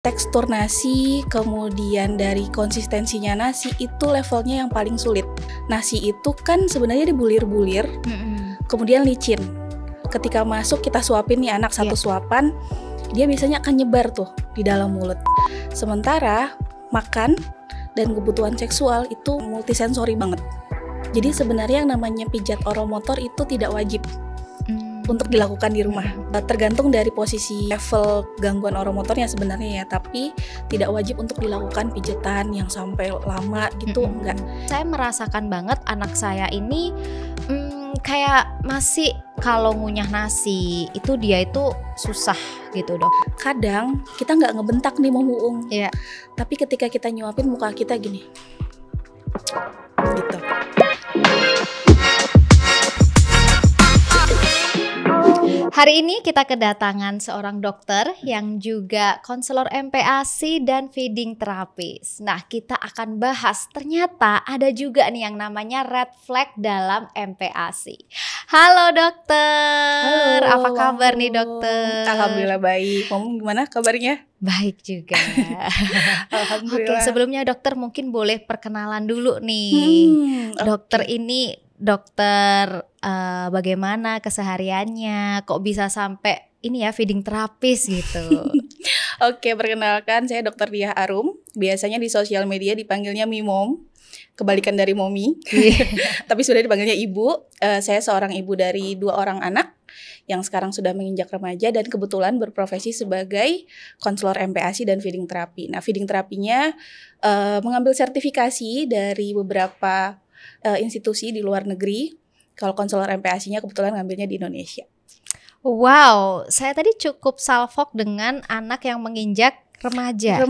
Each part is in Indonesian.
Tekstur nasi, kemudian dari konsistensinya nasi itu levelnya yang paling sulit. Nasi itu kan sebenarnya dibulir-bulir, kemudian licin. Ketika masuk kita suapin nih anak satu suapan, dia biasanya akan nyebar tuh di dalam mulut. Sementara makan dan kebutuhan seksual itu multisensori banget. Jadi sebenarnya yang namanya pijat oromotor itu tidak wajib untuk dilakukan di rumah. Tergantung dari posisi level gangguan oromotornya sebenarnya ya, tapi tidak wajib untuk dilakukan pijatan yang sampai lama gitu, enggak. Saya merasakan banget anak saya ini kayak masih kalau ngunyah nasi itu dia itu susah gitu dok. Kadang kita nggak ngebentak nih mau muung, tapi ketika kita nyuapin muka kita gini, gitu. Hari ini kita kedatangan seorang dokter yang juga konselor MPASI dan feeding terapis. Nah, kita akan bahas ternyata ada juga nih yang namanya red flag dalam MPASI. Halo dokter, Halo, apa kabar nih dokter? Alhamdulillah baik. Kamu gimana kabarnya? Baik juga. Alhamdulillah. Oke, sebelumnya dokter mungkin boleh perkenalan dulu nih. Dokter ini dokter bagaimana kesehariannya, kok bisa sampai ini ya feeding terapis gitu. Oke, perkenalkan saya Dr. Diah Arum. Biasanya di sosial media dipanggilnya Mimom, kebalikan dari Momi. Tapi sudah dipanggilnya Ibu. Saya seorang ibu dari 2 orang anak yang sekarang sudah menginjak remaja dan kebetulan berprofesi sebagai konselor MPASI dan feeding terapi. Nah, feeding terapinya mengambil sertifikasi dari beberapa institusi di luar negeri. Kalau konselor MPASI-nya kebetulan ngambilnya di Indonesia. Wow, saya tadi cukup salfok dengan anak yang menginjak remaja.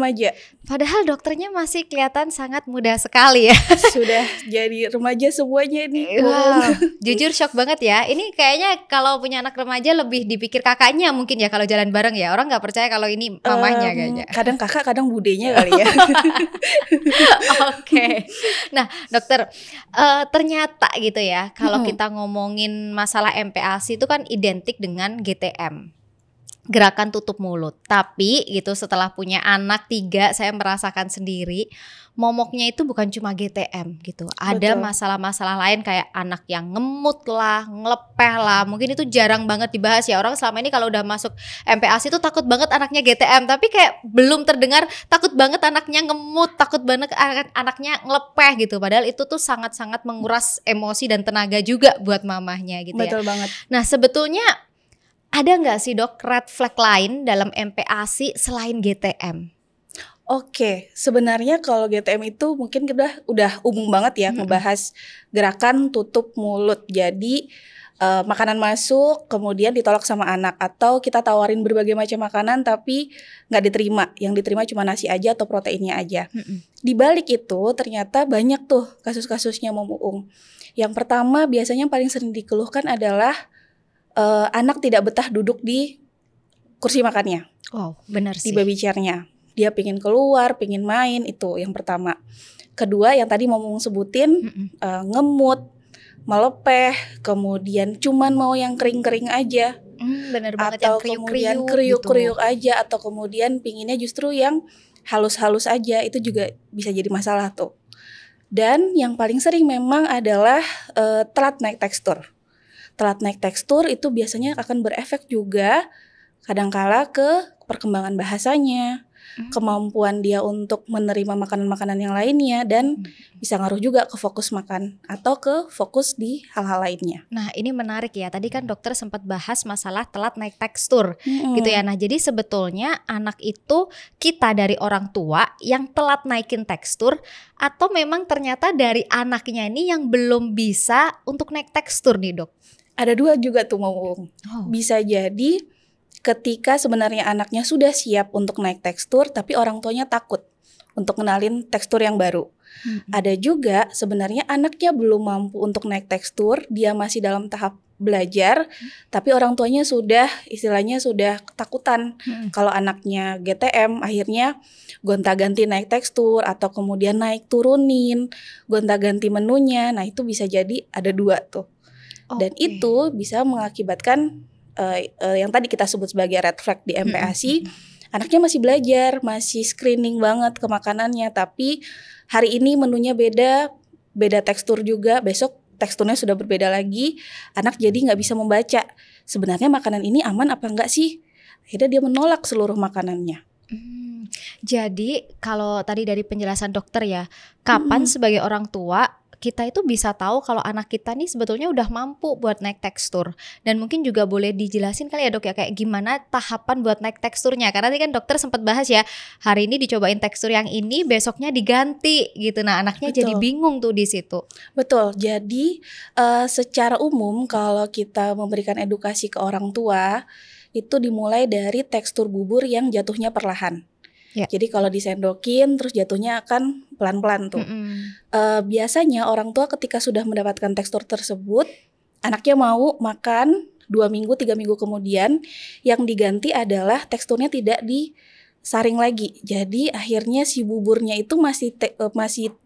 Padahal dokternya masih kelihatan sangat muda sekali ya. Sudah jadi remaja semuanya nih. Wow, jujur shock banget ya. Ini kayaknya kalau punya anak remaja lebih dipikir kakaknya mungkin ya kalau jalan bareng ya. Orang nggak percaya kalau ini mamanya kayaknya. Kadang kakak, kadang budenya kali ya. Oke. Nah dokter, ternyata gitu ya kalau kita ngomongin masalah MPASI itu kan identik dengan GTM, gerakan tutup mulut. Tapi gitu setelah punya anak 3 saya merasakan sendiri momoknya itu bukan cuma GTM gitu. Ada masalah-masalah lain kayak anak yang ngemut lah, ngelepeh lah. Mungkin itu jarang banget dibahas ya. Orang selama ini kalau udah masuk MPASI itu takut banget anaknya GTM, tapi kayak belum terdengar takut banget anaknya ngemut, takut banget anaknya ngelepeh gitu. Padahal itu tuh sangat-sangat menguras emosi dan tenaga juga buat mamahnya gitu ya. Betul banget. Nah, sebetulnya ada nggak sih dok red flag lain dalam MPASI selain GTM? Oke, sebenarnya kalau GTM itu mungkin kita udah umum banget ya ngebahas gerakan tutup mulut. Jadi makanan masuk kemudian ditolak sama anak, atau kita tawarin berbagai macam makanan tapi nggak diterima. Yang diterima cuma nasi aja atau proteinnya aja. Di balik itu ternyata banyak tuh kasus-kasusnya mau muung. Yang pertama biasanya paling sering dikeluhkan adalah anak tidak betah duduk di kursi makannya. Wow, benar sih. Di baby chair-nya. Dia pingin keluar, pingin main, itu yang pertama. Kedua yang tadi mau sebutin, ngemut, melepeh, kemudian cuman mau yang kering-kering aja. Bener banget, atau yang kemudian kriuk-kriuk aja, atau kemudian pinginnya justru yang halus-halus aja. Itu juga bisa jadi masalah tuh. Dan yang paling sering memang adalah telat naik tekstur. Telat naik tekstur itu biasanya akan berefek juga kadangkala ke perkembangan bahasanya, kemampuan dia untuk menerima makanan-makanan yang lainnya, dan bisa ngaruh juga ke fokus makan atau ke fokus di hal-hal lainnya. Nah ini menarik ya, tadi kan dokter sempat bahas masalah telat naik tekstur gitu ya. Nah jadi sebetulnya anak itu kita dari orang tua yang telat naikin tekstur, atau memang ternyata dari anaknya ini yang belum bisa untuk naik tekstur nih dok? Ada 2 juga tuh mau. Bisa jadi ketika sebenarnya anaknya sudah siap untuk naik tekstur, tapi orang tuanya takut untuk kenalin tekstur yang baru. Ada juga sebenarnya anaknya belum mampu untuk naik tekstur, dia masih dalam tahap belajar, tapi orang tuanya sudah istilahnya sudah ketakutan kalau anaknya GTM, akhirnya gonta-ganti naik tekstur atau kemudian naik turunin, gonta-ganti menunya. Nah itu bisa jadi ada 2 tuh. Dan itu bisa mengakibatkan yang tadi kita sebut sebagai red flag di MPASI, Anaknya masih belajar, masih screening banget ke makanannya, tapi hari ini menunya beda tekstur juga, besok teksturnya sudah berbeda lagi, anak jadi nggak bisa membaca. Sebenarnya makanan ini aman apa enggak sih? Akhirnya dia menolak seluruh makanannya. Jadi kalau tadi dari penjelasan dokter ya, kapan sebagai orang tua kita itu bisa tahu kalau anak kita nih sebetulnya udah mampu buat naik tekstur. Dan mungkin juga boleh dijelasin kali ya dok ya, kayak gimana tahapan buat naik teksturnya. Karena tadi kan dokter sempat bahas ya, hari ini dicobain tekstur yang ini, besoknya diganti gitu. Nah anaknya jadi bingung tuh di situ. Betul, jadi secara umum kalau kita memberikan edukasi ke orang tua, itu dimulai dari tekstur bubur yang jatuhnya perlahan. Ya. Jadi kalau disendokin terus jatuhnya akan pelan-pelan tuh. Biasanya orang tua ketika sudah mendapatkan tekstur tersebut, anaknya mau makan 2 minggu, 3 minggu kemudian, yang diganti adalah teksturnya tidak disaring lagi. Jadi akhirnya si buburnya itu masih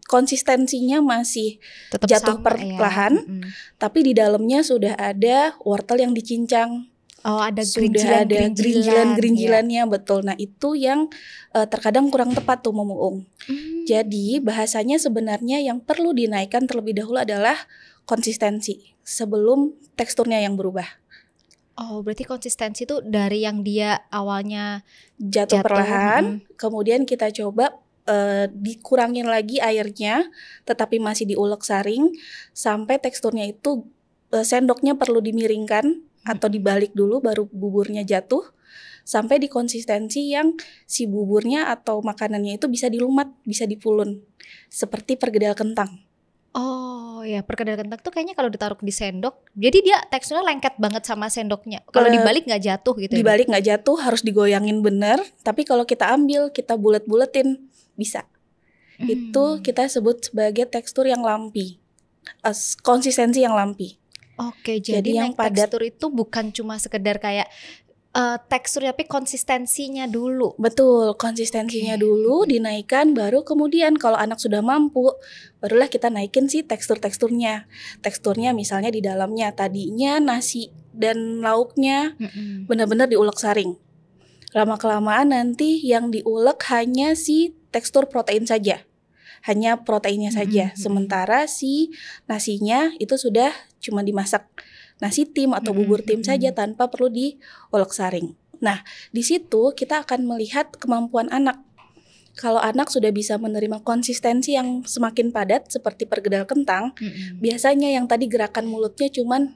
konsistensinya masih tetap jatuh perlahan, tapi di dalamnya sudah ada wortel yang dicincang. Oh, ada gerinjilan-gerinjilannya, ya. Betul. Nah, itu yang terkadang kurang tepat tuh memuung. Jadi, bahasanya sebenarnya yang perlu dinaikkan terlebih dahulu adalah konsistensi sebelum teksturnya yang berubah. Oh, berarti konsistensi itu dari yang dia awalnya jatuh perlahan, kemudian kita coba dikurangin lagi airnya, tetapi masih diulek saring sampai teksturnya itu sendoknya perlu dimiringkan atau dibalik dulu baru buburnya jatuh sampai di konsistensi yang si buburnya atau makanannya itu bisa dilumat, bisa dipulun seperti perkedel kentang. Oh ya, perkedel kentang tuh kayaknya kalau ditaruh di sendok, jadi dia teksturnya lengket banget sama sendoknya. Kalau dibalik nggak jatuh gitu. Dibalik nggak jatuh, harus digoyangin bener. Tapi kalau kita ambil, kita bulet-buletin bisa. Itu kita sebut sebagai tekstur yang lampi, konsistensi yang lampi. Oke, jadi yang padat tekstur itu bukan cuma sekedar kayak tekstur, tapi konsistensinya dulu. Betul, konsistensinya dulu dinaikkan, baru kemudian kalau anak sudah mampu, barulah kita naikin sih teksturnya. Teksturnya misalnya di dalamnya tadinya nasi dan lauknya benar-benar diulek saring. Lama-kelamaan nanti yang diulek hanya si tekstur protein saja. Hanya proteinnya saja, sementara si nasinya itu sudah cuma dimasak nasi tim atau bubur tim saja tanpa perlu diulek saring. Nah, di situ kita akan melihat kemampuan anak. Kalau anak sudah bisa menerima konsistensi yang semakin padat seperti perkedel kentang, biasanya yang tadi gerakan mulutnya cuman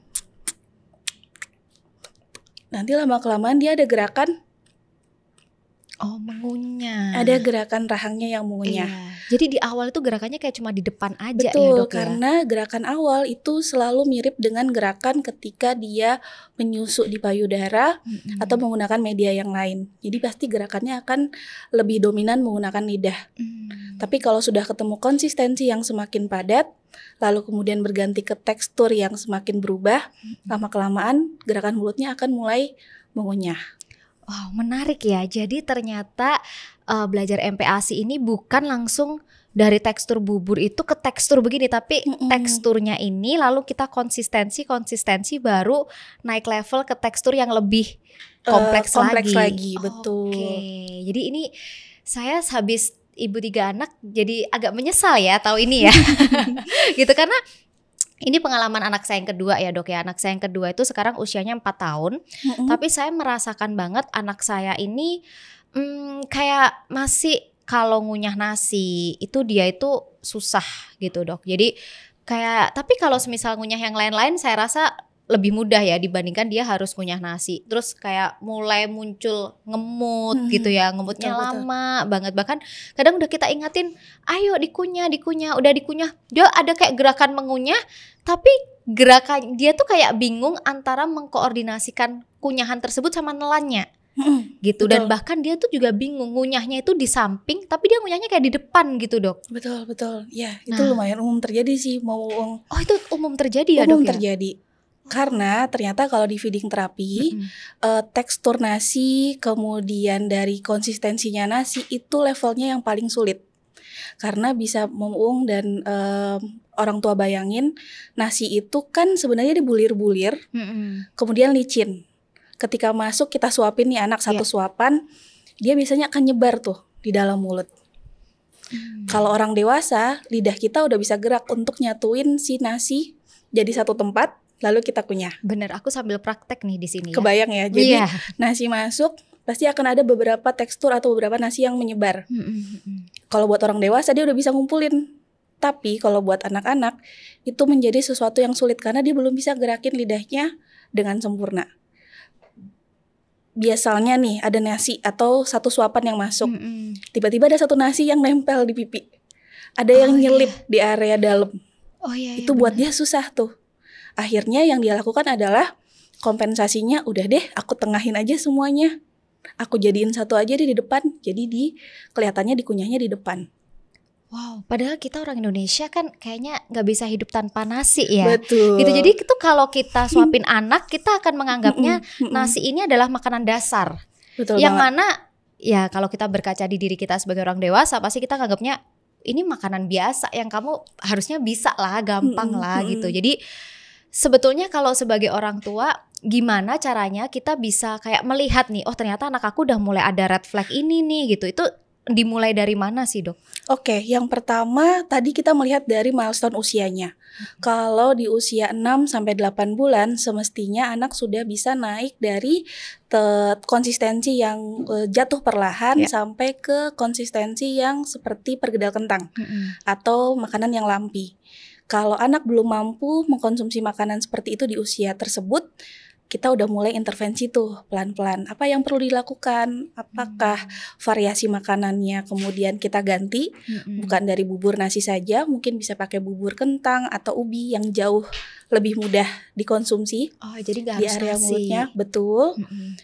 nanti lama-kelamaan dia ada gerakan mengunyah. Ada gerakan rahangnya yang mengunyah. Iya. Jadi di awal itu gerakannya kayak cuma di depan aja. Betul, ya dok, karena gerakan awal itu selalu mirip dengan gerakan ketika dia menyusuk di payudara atau menggunakan media yang lain. Jadi pasti gerakannya akan lebih dominan menggunakan lidah. Tapi kalau sudah ketemu konsistensi yang semakin padat, lalu kemudian berganti ke tekstur yang semakin berubah, lama-kelamaan gerakan mulutnya akan mulai mengunyah. Wow, menarik ya. Jadi ternyata belajar MPASI ini bukan langsung dari tekstur bubur itu ke tekstur begini, tapi teksturnya ini lalu kita konsistensi baru naik level ke tekstur yang lebih kompleks lagi. Betul. Oke. Jadi ini saya habis ibu 3 anak jadi agak menyesal ya tahu ini ya. Gitu, karena ini pengalaman anak saya yang kedua ya dok ya. Anak saya yang kedua itu sekarang usianya 4 tahun. Tapi saya merasakan banget anak saya ini kayak masih kalau ngunyah nasi itu dia itu susah gitu dok. Jadi kayak, tapi kalau semisal ngunyah yang lain-lain saya rasa lebih mudah ya dibandingkan dia harus ngunyah nasi. Terus kayak mulai muncul ngemut gitu ya, ngemutnya lama banget. Bahkan kadang udah kita ingatin, ayo dikunyah, udah dikunyah. Dia ada kayak gerakan mengunyah, tapi gerakan dia tuh kayak bingung antara mengkoordinasikan kunyahan tersebut sama nelannya. Gitu. Dan bahkan dia tuh juga bingung ngunyahnya itu di samping, tapi dia ngunyahnya kayak di depan gitu dok. Betul. Ya, itu lumayan umum terjadi sih. Oh, itu umum terjadi ya dok? Umum terjadi. Karena ternyata kalau di feeding terapi, tekstur nasi, kemudian dari konsistensinya nasi itu levelnya yang paling sulit. Karena bisa memuung dan orang tua bayangin, nasi itu kan sebenarnya dibulir-bulir, kemudian licin. Ketika masuk kita suapin nih anak satu suapan, dia biasanya akan nyebar tuh di dalam mulut. Kalau orang dewasa, lidah kita udah bisa gerak untuk nyatuin si nasi jadi satu tempat, lalu kita kunyah. Bener, aku sambil praktek nih di sini. Kebayang ya, jadi nasi masuk, pasti akan ada beberapa tekstur atau beberapa nasi yang menyebar. Kalau buat orang dewasa dia udah bisa ngumpulin. Tapi kalau buat anak-anak itu menjadi sesuatu yang sulit karena dia belum bisa gerakin lidahnya dengan sempurna. Biasanya nih ada nasi atau satu suapan yang masuk, tiba-tiba ada satu nasi yang nempel di pipi, ada yang nyelip di area dalam. Itu buat dia susah tuh. Akhirnya yang dia lakukan adalah kompensasinya, udah deh aku tengahin aja semuanya, aku jadiin satu aja di depan, jadi kelihatannya dikunyahnya di depan. Wow, padahal kita orang Indonesia kan kayaknya nggak bisa hidup tanpa nasi ya. Betul. Gitu. Jadi itu kalau kita suapin anak, kita akan menganggapnya nasi ini adalah makanan dasar. Betul yang banget. mana ya kalau kita berkaca di diri kita sebagai orang dewasa, pasti kita anggapnya ini makanan biasa yang kamu harusnya bisa lah, gampang lah gitu. Jadi sebetulnya kalau sebagai orang tua, gimana caranya kita bisa kayak melihat nih, oh ternyata anak aku udah mulai ada red flag ini nih gitu. Itu dimulai dari mana sih, Dok? Oke, yang pertama tadi kita melihat dari milestone usianya. Kalau di usia 6-8 bulan semestinya anak sudah bisa naik dari konsistensi yang jatuh perlahan sampai ke konsistensi yang seperti perkedel kentang atau makanan yang lampi. Kalau anak belum mampu mengkonsumsi makanan seperti itu di usia tersebut, kita udah mulai intervensi tuh pelan-pelan. Apa yang perlu dilakukan? Apakah variasi makanannya kemudian kita ganti, bukan dari bubur nasi saja, mungkin bisa pakai bubur kentang atau ubi yang jauh lebih mudah dikonsumsi. Oh, jadi nggak di harus area nasi. mulutnya, betul.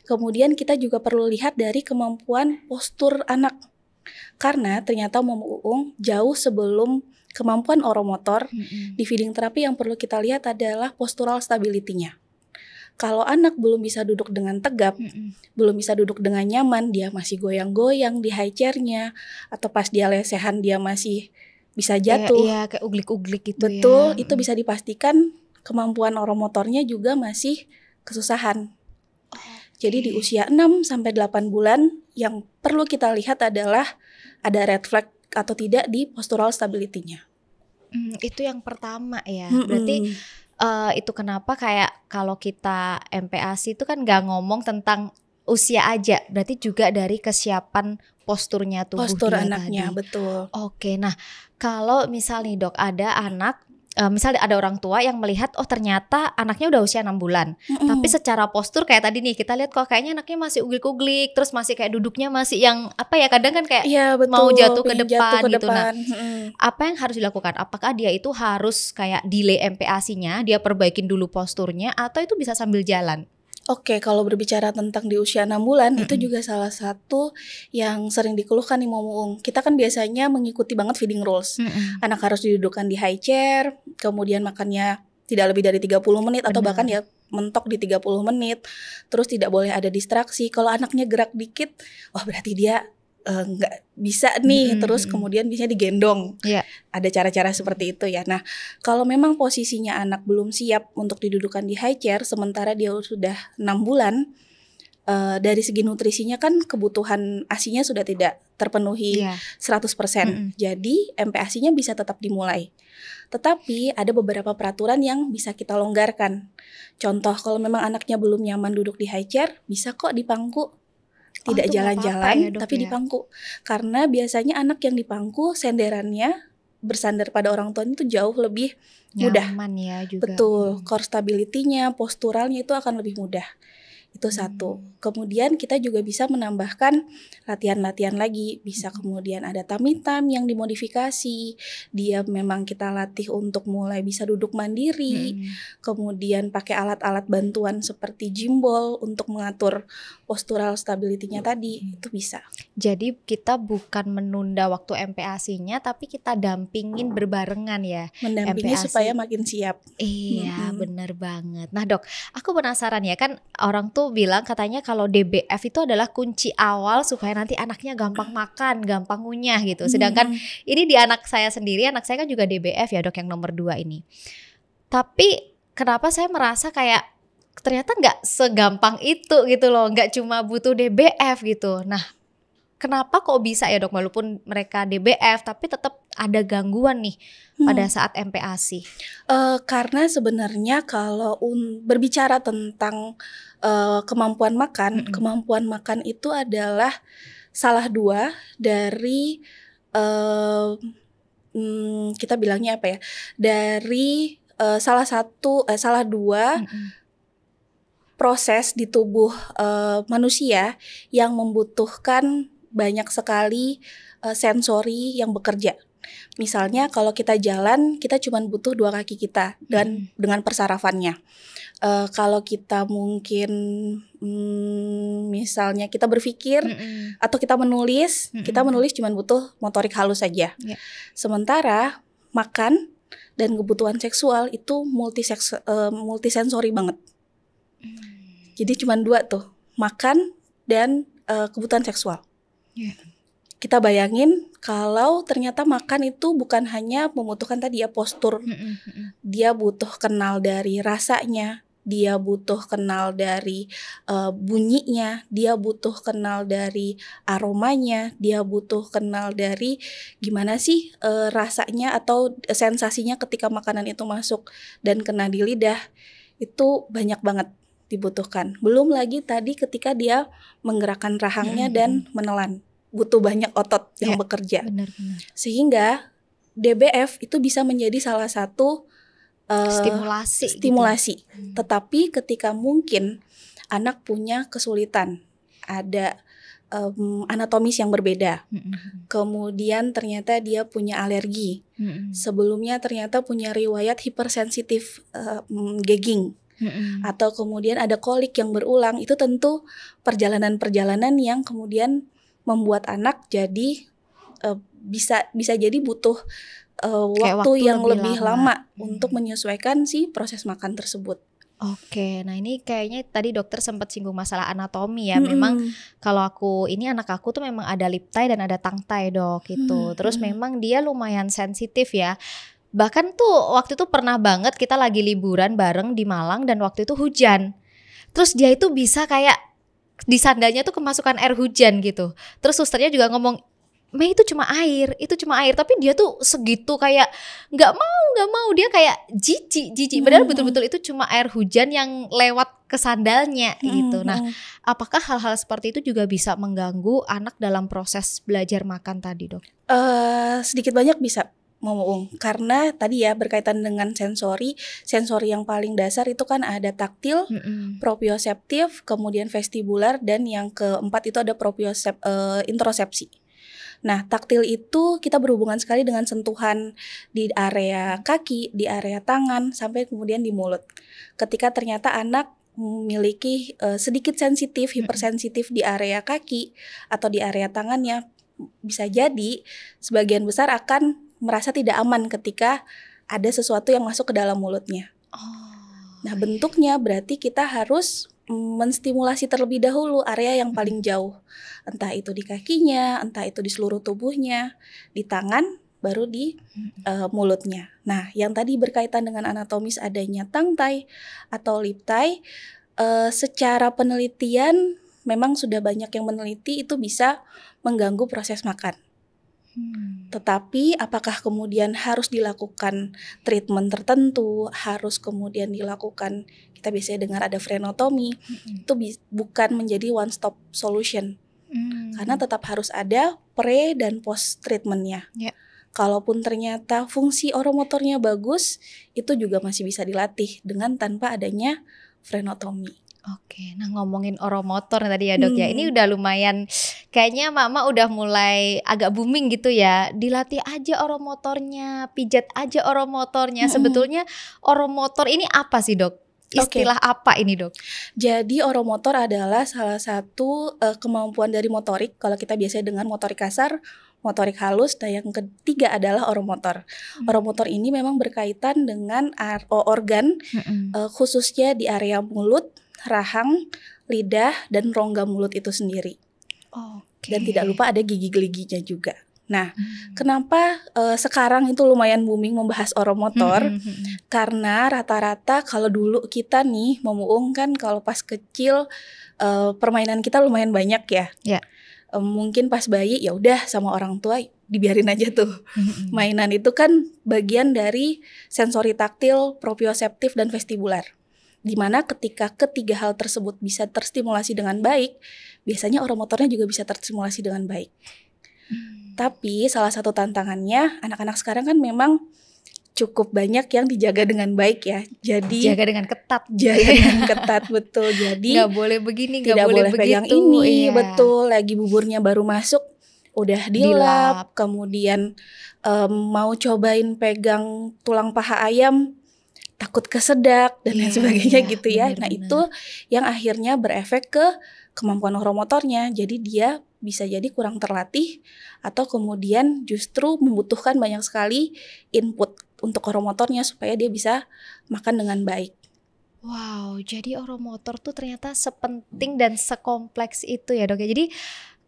Kemudian kita juga perlu lihat dari kemampuan postur anak, karena ternyata Momo Uung jauh sebelum kemampuan oromotor. Di feeding terapi yang perlu kita lihat adalah postural stability-nya. Kalau anak belum bisa duduk dengan tegap, belum bisa duduk dengan nyaman, dia masih goyang-goyang di high chair-nya, atau pas dia lesehan dia masih bisa jatuh. Iya, kayak uglik-uglik gitu. Betul, ya. itu bisa dipastikan kemampuan oromotornya juga masih kesusahan. Jadi di usia 6-8 bulan yang perlu kita lihat adalah ada red flag atau tidak di postural stability-nya. Itu yang pertama ya. Berarti itu kenapa kayak kalau kita MPASI itu kan nggak ngomong tentang usia aja, berarti juga dari kesiapan posturnya tubuh postur dia anaknya tadi. betul. Oke, nah kalau misalnya Dok ada anak, misalnya ada orang tua yang melihat oh ternyata anaknya udah usia 6 bulan, tapi secara postur kayak tadi nih kita lihat kok kayaknya anaknya masih uglik-uglik, terus masih kayak duduknya masih yang apa ya, kadang kan kayak mau jatuh ke depan gitu. Nah, apa yang harus dilakukan? Apakah dia itu harus kayak delay MPASI-nya, dia perbaikin dulu posturnya, atau itu bisa sambil jalan? Oke, kalau berbicara tentang di usia 6 bulan, itu juga salah satu yang sering dikeluhkan nih Momo Uung. Kita kan biasanya mengikuti banget feeding rules. Anak harus didudukkan di high chair, kemudian makannya tidak lebih dari 30 menit atau bahkan ya mentok di 30 menit. Terus tidak boleh ada distraksi. Kalau anaknya gerak dikit, wah berarti dia nggak bisa nih. Terus kemudian bisa digendong. Ada cara-cara seperti itu ya. Nah, kalau memang posisinya anak belum siap untuk didudukan di high chair, sementara dia sudah 6 bulan, dari segi nutrisinya kan kebutuhan ASI-nya sudah tidak terpenuhi 100%. Jadi MPASI-nya bisa tetap dimulai. Tetapi ada beberapa peraturan yang bisa kita longgarkan. Contoh, kalau memang anaknya belum nyaman duduk di high chair, bisa kok dipangku. Tidak jalan-jalan, tapi dipangku. Karena biasanya anak yang dipangku, senderannya bersandar pada orang tuanya itu jauh lebih mudah. Nyaman ya juga. Betul, core stability-nya, posturalnya itu akan lebih mudah. Itu satu. Kemudian kita juga bisa menambahkan latihan-latihan lagi. Bisa kemudian ada tummy time yang dimodifikasi. Dia memang kita latih untuk mulai bisa duduk mandiri. Kemudian pakai alat-alat bantuan seperti gimbal untuk mengatur postural stability-nya tadi. Itu bisa. Jadi kita bukan menunda waktu MPASI-nya, tapi kita dampingin berbarengan ya. Mendampingi MPASI. supaya makin siap. Iya, bener banget. Nah Dok, aku penasaran ya, kan orang tuh bilang katanya kalau DBF itu adalah kunci awal supaya nanti anaknya gampang makan, gampang ngunyah gitu. Sedangkan ini di anak saya sendiri, anak saya kan juga DBF ya Dok, yang nomor 2 ini. Tapi kenapa saya merasa kayak ternyata nggak segampang itu gitu loh, nggak cuma butuh DBF gitu. Nah, kenapa kok bisa ya dok, walaupun mereka DBF tapi tetap ada gangguan nih pada saat MPASI? Karena sebenarnya kalau berbicara tentang kemampuan makan itu adalah salah dua dari kita bilangnya apa ya? Dari salah dua proses di tubuh manusia yang membutuhkan banyak sekali sensori yang bekerja. Misalnya kalau kita jalan, kita cuma butuh 2 kaki kita dan dengan persarafannya. Kalau kita mungkin misalnya kita berpikir atau kita menulis cuma butuh motorik halus saja. Sementara makan dan kebutuhan seksual itu multisensori banget. Jadi cuma 2 tuh, makan dan kebutuhan seksual. Kita bayangin kalau ternyata makan itu bukan hanya membutuhkan tadi ya postur, dia butuh kenal dari rasanya, dia butuh kenal dari bunyinya, dia butuh kenal dari aromanya, dia butuh kenal dari gimana sih rasanya atau sensasinya ketika makanan itu masuk dan kena di lidah. Itu banyak banget dibutuhkan. Belum lagi tadi ketika dia menggerakkan rahangnya dan menelan, butuh banyak otot yang bekerja. Benar-benar. Sehingga DBF itu bisa menjadi salah satu stimulasi. Gitu. Tetapi ketika mungkin anak punya kesulitan, ada anatomis yang berbeda, kemudian ternyata dia punya alergi, sebelumnya ternyata punya riwayat hipersensitif gagging, atau kemudian ada kolik yang berulang, itu tentu perjalanan-perjalanan yang kemudian membuat anak jadi bisa jadi butuh waktu yang lebih lama untuk menyesuaikan si proses makan tersebut. Oke, nah ini kayaknya tadi dokter sempat singgung masalah anatomi ya. Memang kalau anak aku tuh memang ada lip tie dan ada tongue tie dok gitu. Terus memang dia lumayan sensitif ya. Bahkan tuh waktu itu pernah banget kita lagi liburan bareng di Malang dan waktu itu hujan. Terus dia itu bisa kayak di sandalnya tuh kemasukan air hujan gitu. Terus susternya juga ngomong, Mei itu cuma air, tapi dia tuh segitu kayak nggak mau, dia kayak jijik. Padahal betul-betul itu cuma air hujan yang lewat ke sandalnya gitu. Nah, apakah hal-hal seperti itu juga bisa mengganggu anak dalam proses belajar makan tadi dok? Sedikit banyak bisa. Karena tadi ya berkaitan dengan sensori yang paling dasar itu kan ada taktil, proprioseptif, kemudian vestibular, dan yang keempat itu ada introsepsi. Nah, taktil itu kita berhubungan sekali dengan sentuhan di area kaki, di area tangan, sampai kemudian di mulut. Ketika ternyata anak memiliki sedikit sensitif, hipersensitif di area kaki atau di area tangannya, bisa jadi sebagian besar akan merasa tidak aman ketika ada sesuatu yang masuk ke dalam mulutnya. Nah, bentuknya berarti kita harus menstimulasi terlebih dahulu area yang paling jauh. Entah itu di kakinya, entah itu di seluruh tubuhnya, di tangan, baru di mulutnya. Nah, yang tadi berkaitan dengan anatomis adanya tongue tie atau lip tie, secara penelitian memang sudah banyak yang meneliti itu bisa mengganggu proses makan. Tetapi apakah kemudian harus dilakukan treatment tertentu, harus kemudian dilakukan, kita biasanya dengar ada frenotomi, itu bukan menjadi one stop solution. Karena tetap harus ada pre dan post treatmentnya. Kalaupun ternyata fungsi oromotornya bagus, itu juga masih bisa dilatih dengan tanpa adanya frenotomi. Oke, nah ngomongin oromotor tadi ya dok ya, ini udah lumayan, kayaknya mama udah mulai agak booming gitu ya, dilatih aja oromotornya, pijat aja oromotornya. Sebetulnya oromotor ini apa sih dok? Istilah apa ini dok? Jadi oromotor adalah salah satu kemampuan dari motorik. Kalau kita biasanya dengar motorik kasar, motorik halus, dan yang ketiga adalah oromotor. Oromotor ini memang berkaitan dengan organ, khususnya di area mulut, rahang, lidah, dan rongga mulut itu sendiri. Dan tidak lupa ada gigi-giginya juga. Nah, kenapa sekarang itu lumayan booming membahas oromotor? Karena rata-rata kalau dulu kita nih memuung kan kalau pas kecil permainan kita lumayan banyak ya. Mungkin pas bayi ya udah sama orang tua dibiarin aja tuh. Mainan itu kan bagian dari sensori taktil, proprioseptif dan vestibular. Dimana ketika ketiga hal tersebut bisa terstimulasi dengan baik, biasanya oromotornya juga bisa terstimulasi dengan baik. Tapi salah satu tantangannya anak-anak sekarang kan memang cukup banyak yang dijaga dengan baik ya. Jadi jaga dengan ketat. Jaga dengan ketat, betul. Jadi nggak boleh begini, tidak boleh begitu. pegang ini, betul. Lagi buburnya baru masuk udah dilap. Kemudian mau cobain pegang tulang paha ayam, takut kesedak dan lain sebagainya gitu ya. Bener, itu yang akhirnya berefek ke kemampuan oromotornya. Jadi dia bisa jadi kurang terlatih atau kemudian justru membutuhkan banyak sekali input untuk oromotornya supaya dia bisa makan dengan baik. Wow, jadi oromotor tuh ternyata sepenting dan sekompleks itu ya dok ya. Jadi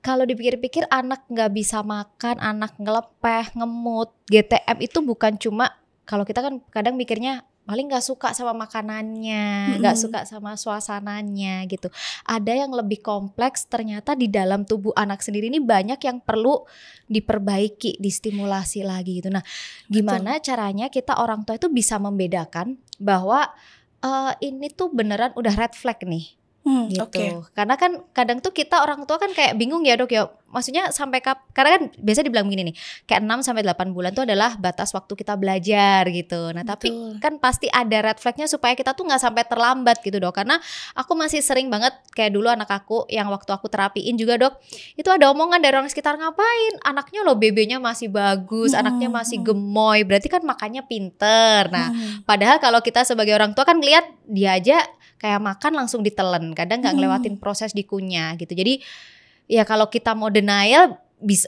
kalau dipikir-pikir anak nggak bisa makan, anak ngelepeh, ngemut, GTM itu bukan cuma, kalau kita kan kadang mikirnya paling nggak suka sama makanannya, nggak suka sama suasananya gitu. Ada yang lebih kompleks, ternyata di dalam tubuh anak sendiri ini banyak yang perlu diperbaiki, distimulasi lagi gitu. Nah, gimana caranya kita orang tua itu bisa membedakan bahwa ini tuh beneran udah red flag nih. Gitu. Karena kan kadang tuh kita orang tua kan kayak bingung ya dok ya. Maksudnya sampai karena kan biasa dibilang begini nih, kayak 6-8 bulan tuh adalah batas waktu kita belajar gitu. Nah, tapi kan pasti ada red flagnya supaya kita tuh nggak sampai terlambat gitu dok. Karena aku masih sering banget kayak dulu anak aku yang waktu aku terapiin juga dok, itu ada omongan dari orang sekitar, ngapain anaknya loh BB-nya masih bagus, anaknya masih gemoy, berarti kan makannya pinter. Nah, padahal kalau kita sebagai orang tua kan ngeliat dia aja kayak makan langsung ditelen, kadang nggak ngelewatin proses dikunyah gitu. Jadi ya kalau kita mau denial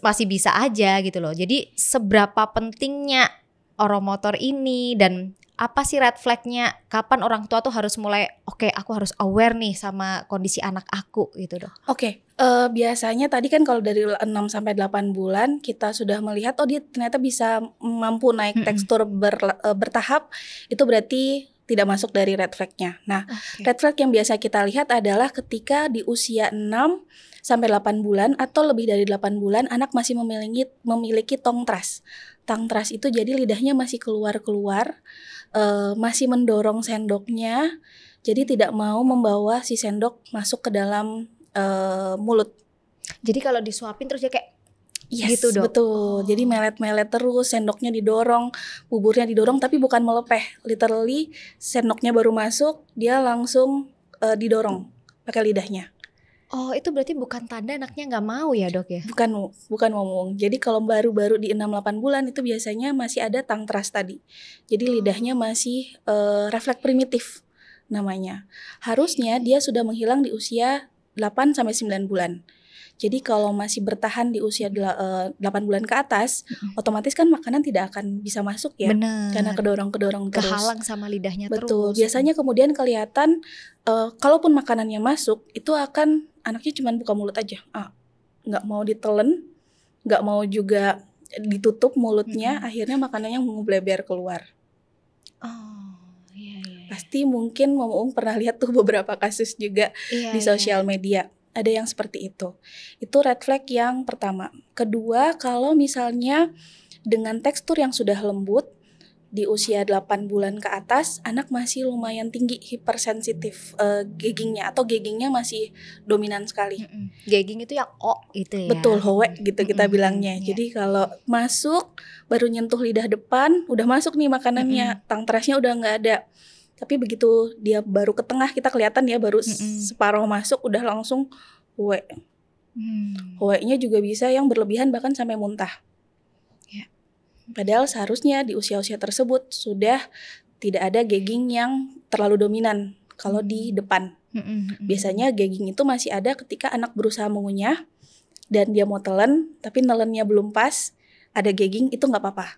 masih bisa aja gitu loh. Jadi seberapa pentingnya oromotor ini dan apa sih red flagnya? Kapan orang tua tuh harus mulai oke, aku harus aware nih sama kondisi anak aku gitu dong. Biasanya tadi kan kalau dari 6-8 bulan kita sudah melihat dia ternyata bisa mampu naik tekstur bertahap, itu berarti tidak masuk dari red flag-nya. Nah, red flag yang biasa kita lihat adalah ketika di usia 6-8 bulan atau lebih dari 8 bulan anak masih memiliki tongue thrust. Tongue thrust itu jadi lidahnya masih keluar-keluar, masih mendorong sendoknya, jadi tidak mau membawa si sendok masuk ke dalam mulut. Jadi kalau disuapin terus dia kayak yes, gitu dok. Betul. Jadi melet-melet terus, sendoknya didorong, buburnya didorong, tapi bukan melepeh. Literally sendoknya baru masuk, dia langsung didorong pakai lidahnya. Oh, itu berarti bukan tanda anaknya nggak mau ya dok ya? Bukan ngomong. Jadi kalau baru-baru di 6-8 bulan itu biasanya masih ada tongue thrust tadi. Jadi lidahnya masih refleks primitif namanya. Harusnya dia sudah menghilang di usia 8-9 bulan. Jadi kalau masih bertahan di usia 8 bulan ke atas, otomatis kan makanan tidak akan bisa masuk ya. Bener. Karena kedorong-kedorong terus. Kehalang sama lidahnya. Betul. terus. Biasanya kemudian kelihatan kalaupun makanannya masuk, itu akan anaknya cuma buka mulut aja. Nggak mau ditelen, nggak mau juga ditutup mulutnya, akhirnya makanannya membleber keluar. Iya. Pasti mungkin Mom pernah lihat tuh beberapa kasus juga di sosial media. Ada yang seperti itu. Itu red flag yang pertama. Kedua, kalau misalnya dengan tekstur yang sudah lembut, di usia 8 bulan ke atas, anak masih lumayan tinggi hipersensitif gaggingnya, atau gaggingnya masih dominan sekali. Gagging itu yang itu ya. Betul, hoe gitu kita bilangnya. Jadi kalau masuk, baru nyentuh lidah depan, udah masuk nih makanannya, tongue thrust-nya udah nggak ada. Tapi begitu dia baru ke tengah, kita kelihatan ya baru separuh masuk udah langsung hoe. Hoe-nya juga bisa yang berlebihan bahkan sampai muntah. Padahal seharusnya di usia-usia tersebut sudah tidak ada gagging yang terlalu dominan kalau di depan. Biasanya gagging itu masih ada ketika anak berusaha mengunyah dan dia mau telan, tapi nelennya belum pas, ada gagging, itu nggak apa-apa.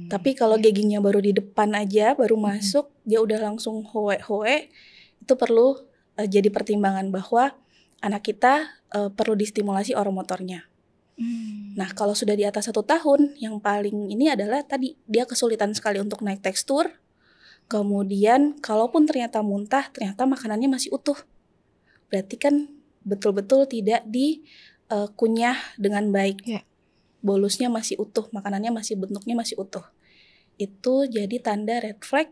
Tapi kalau gaggingnya baru di depan aja, baru masuk, dia udah langsung hoe-hoe, itu perlu jadi pertimbangan bahwa anak kita perlu distimulasi oromotornya. Nah, kalau sudah di atas 1 tahun, yang paling ini adalah tadi dia kesulitan sekali untuk naik tekstur. Kemudian, kalaupun ternyata muntah, ternyata makanannya masih utuh. Berarti kan betul-betul tidak kunyah dengan baik. Yeah. Bolusnya masih utuh, makanannya masih bentuknya masih utuh. Itu jadi tanda red flag.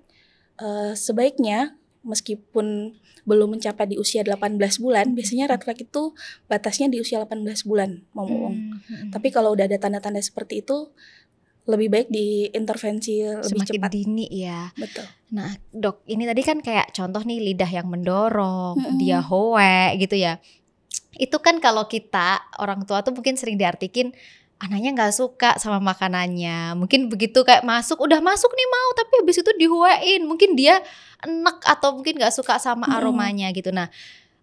Sebaiknya meskipun belum mencapai di usia 18 bulan, biasanya red flag itu batasnya di usia 18 bulan, Tapi kalau udah ada tanda-tanda seperti itu, lebih baik diintervensi lebih semakin cepat. dini ya. Betul. Nah dok, ini tadi kan kayak contoh nih lidah yang mendorong, dia hoe gitu ya. Itu kan kalau kita orang tua tuh mungkin sering diartikin anaknya nggak suka sama makanannya. Mungkin begitu kayak udah masuk nih mau, tapi habis itu dihuein. Mungkin dia enek atau mungkin nggak suka sama aromanya gitu. Nah,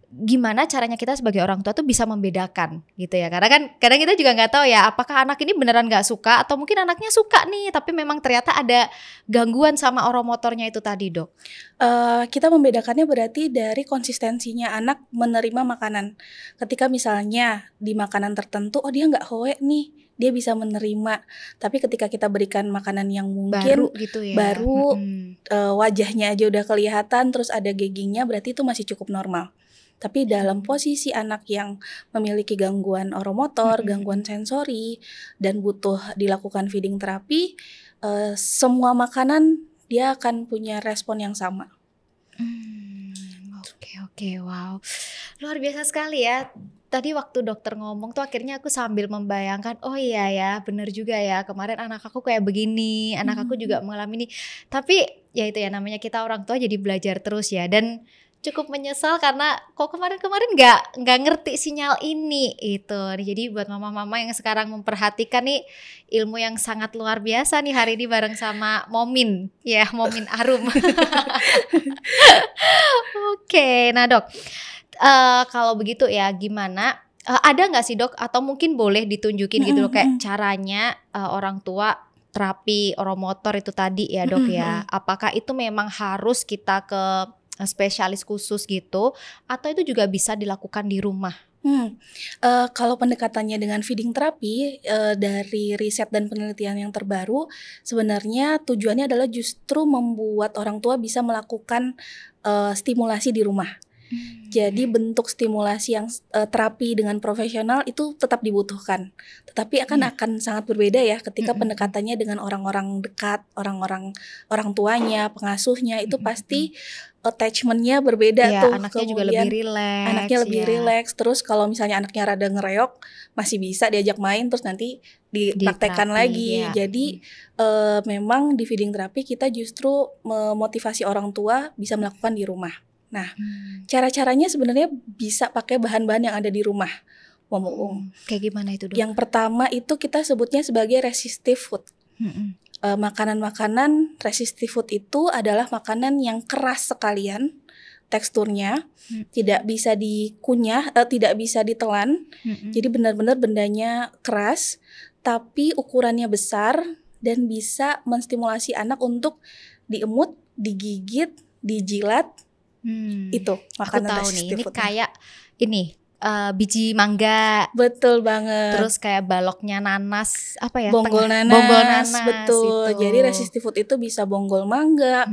gimana caranya kita sebagai orang tua tuh bisa membedakan gitu ya? Karena kan kadang kita juga nggak tahu ya, apakah anak ini beneran nggak suka atau mungkin anaknya suka nih, tapi memang ternyata ada gangguan sama oromotornya itu tadi, dok. Kita membedakannya berarti dari konsistensinya anak menerima makanan. Ketika misalnya di makanan tertentu, dia nggak hoe nih, dia bisa menerima. Tapi ketika kita berikan makanan yang mungkin baru gitu ya, wajahnya aja udah kelihatan, terus ada gagingnya, berarti itu masih cukup normal. Tapi dalam posisi anak yang memiliki gangguan oromotor, gangguan sensori, dan butuh dilakukan feeding terapi, semua makanan dia akan punya respon yang sama. Oke, wow, luar biasa sekali ya. Tadi waktu dokter ngomong tuh akhirnya aku sambil membayangkan, oh iya ya, bener juga ya, kemarin anak aku kayak begini, anak aku juga mengalami ini. Tapi ya itu ya, namanya kita orang tua jadi belajar terus ya. Dan cukup menyesal karena kok kemarin-kemarin nggak ngerti sinyal ini itu. Jadi buat mama-mama yang sekarang memperhatikan nih, ilmu yang sangat luar biasa nih hari ini bareng sama Momin ya, Momin Arum. Oke, nah dok, kalau begitu ya gimana? Ada nggak sih dok? Atau mungkin boleh ditunjukin gitu loh kayak caranya orang tua terapi oromotor itu tadi ya dok ya. Apakah itu memang harus kita ke spesialis khusus gitu, atau itu juga bisa dilakukan di rumah? Kalau pendekatannya dengan feeding terapi, dari riset dan penelitian yang terbaru, sebenarnya tujuannya adalah justru membuat orang tua bisa melakukan stimulasi di rumah. Jadi bentuk stimulasi yang terapi dengan profesional itu tetap dibutuhkan, tetapi akan sangat berbeda ya ketika pendekatannya dengan orang-orang dekat, orang tuanya, pengasuhnya, itu pasti attachment-nya berbeda tuh. Anaknya juga lebih rileks. Anaknya lebih rileks. Terus kalau misalnya anaknya rada ngereok, masih bisa diajak main, terus nanti dipraktekkan lagi. Jadi memang di feeding terapi kita justru memotivasi orang tua bisa melakukan di rumah. Nah, cara-caranya sebenarnya bisa pakai bahan-bahan yang ada di rumah, Kayak gimana itu dok? Yang pertama itu kita sebutnya sebagai resistive food. Makanan-makanan resistive food itu adalah makanan yang keras sekalian teksturnya, tidak bisa dikunyah, tidak bisa ditelan. Jadi benar-benar bendanya keras, tapi ukurannya besar dan bisa menstimulasi anak untuk diemut, digigit, dijilat. Itu makanan aku tahu nih, ini kayak ini biji mangga. Betul banget. Terus kayak baloknya nanas, apa ya? Bonggol nanas, betul. Itu. Jadi resistive food itu bisa bonggol mangga,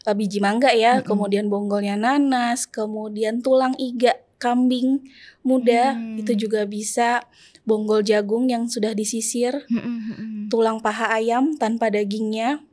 biji mangga ya, kemudian bonggolnya nanas, kemudian tulang iga kambing muda, itu juga bisa, bonggol jagung yang sudah disisir, tulang paha ayam tanpa dagingnya,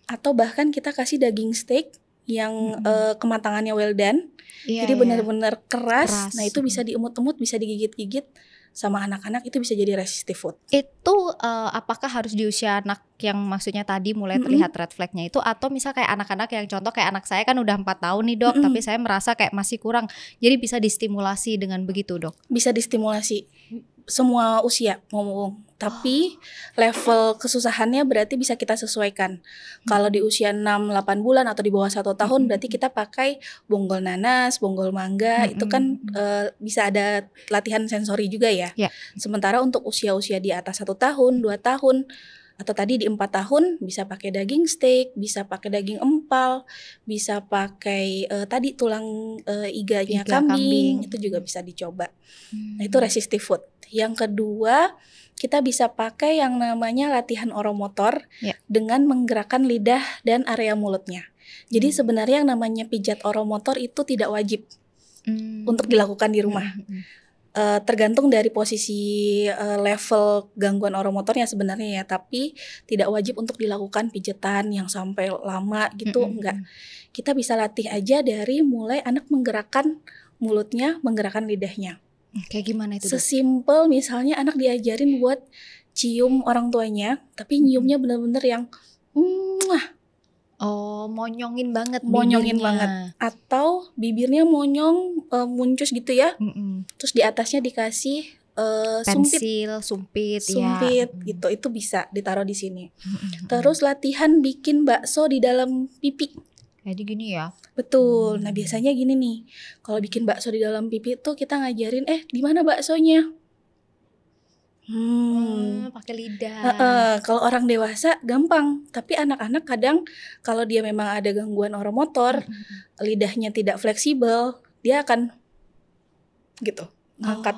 atau bahkan kita kasih daging steak yang kematangannya well done, jadi benar-benar keras. Nah itu bisa diemut-emut, bisa digigit-gigit sama anak-anak, itu bisa jadi resistive food. Itu apakah harus di usia anak yang maksudnya tadi mulai terlihat red flagnya itu, atau misal kayak anak-anak yang contoh kayak anak saya kan udah 4 tahun nih dok, tapi saya merasa kayak masih kurang, jadi bisa distimulasi dengan begitu dok? Bisa distimulasi semua usia tapi level kesusahannya berarti bisa kita sesuaikan. Kalau di usia 6-8 bulan atau di bawah 1 tahun berarti kita pakai bonggol nanas, bonggol mangga, itu kan bisa ada latihan sensori juga ya. Sementara untuk usia-usia di atas 1 tahun, 2 tahun, atau tadi di 4 tahun bisa pakai daging steak, bisa pakai daging empal, bisa pakai tadi tulang iganya kambing, itu juga bisa dicoba. Nah itu resistive food. Yang kedua, kita bisa pakai yang namanya latihan oromotor dengan menggerakkan lidah dan area mulutnya. Jadi sebenarnya yang namanya pijat oromotor itu tidak wajib untuk dilakukan di rumah. tergantung dari posisi level gangguan oromotornya sebenarnya ya, tapi tidak wajib untuk dilakukan pijetan yang sampai lama gitu, enggak. Kita bisa latih aja dari mulai anak menggerakkan mulutnya, menggerakkan lidahnya. Kayak gimana itu? Sesimpel misalnya anak diajarin buat cium orang tuanya, tapi nyiumnya bener-bener yang monyongin banget bibirnya. Atau bibirnya monyong, muncus gitu ya. Terus di atasnya dikasih pensil, sumpit ya. Gitu, itu bisa ditaruh di sini. Terus latihan bikin bakso di dalam pipi. Jadi gini ya. Betul. Nah, biasanya gini nih. Kalau bikin bakso di dalam pipi tuh kita ngajarin, di mana baksonya? Pakai lidah. Kalau orang dewasa gampang, tapi anak-anak kadang kalau dia memang ada gangguan oromotor, lidahnya tidak fleksibel, dia akan gitu, ngangkat.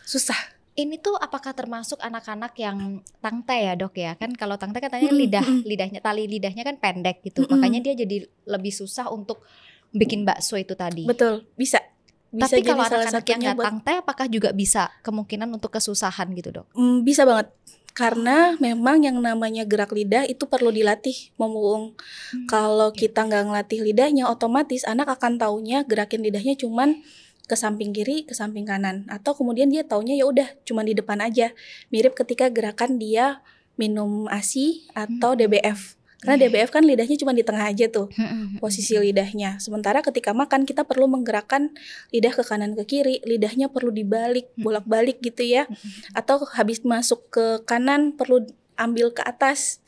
Susah. Ini tuh apakah termasuk anak-anak yang tangte ya, Dok ya? Kan kalau tangte katanya lidahnya tali lidahnya kan pendek gitu. Makanya dia jadi lebih susah untuk bikin bakso itu tadi. Betul, bisa. Tapi kalau anak-anak yang nggak tangte, apakah juga bisa kemungkinan untuk kesusahan gitu, Dok? Bisa banget, karena memang yang namanya gerak lidah itu perlu dilatih, Momuung. Kalau kita nggak ngelatih lidahnya, otomatis anak akan taunya gerakin lidahnya cuman ke samping kiri, ke samping kanan, atau kemudian dia taunya ya udah cuman di depan aja. Mirip ketika gerakan dia minum ASI atau DBF. Karena DBF kan lidahnya cuma di tengah aja tuh, posisi lidahnya. Sementara ketika makan kita perlu menggerakkan lidah ke kanan ke kiri, lidahnya perlu dibalik, bolak-balik gitu ya. Atau habis masuk ke kanan perlu ambil ke atas,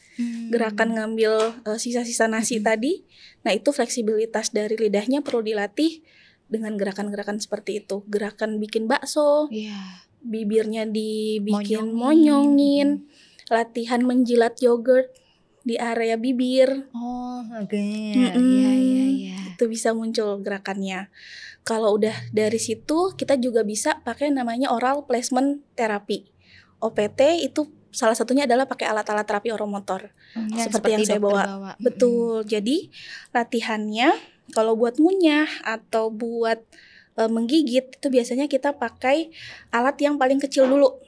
gerakan ngambil sisa-sisa nasi tadi. Nah, itu fleksibilitas dari lidahnya perlu dilatih dengan gerakan-gerakan seperti itu. Gerakan bikin bakso, bibirnya dibikin monyongin, latihan menjilat yogurt di area bibir. Itu bisa muncul gerakannya. Kalau udah dari situ kita juga bisa pakai namanya oral placement therapy. OPT itu salah satunya adalah pakai alat-alat terapi oromotor. Seperti yang saya bawa. Betul. Jadi latihannya kalau buat ngunyah atau buat menggigit itu biasanya kita pakai alat yang paling kecil dulu.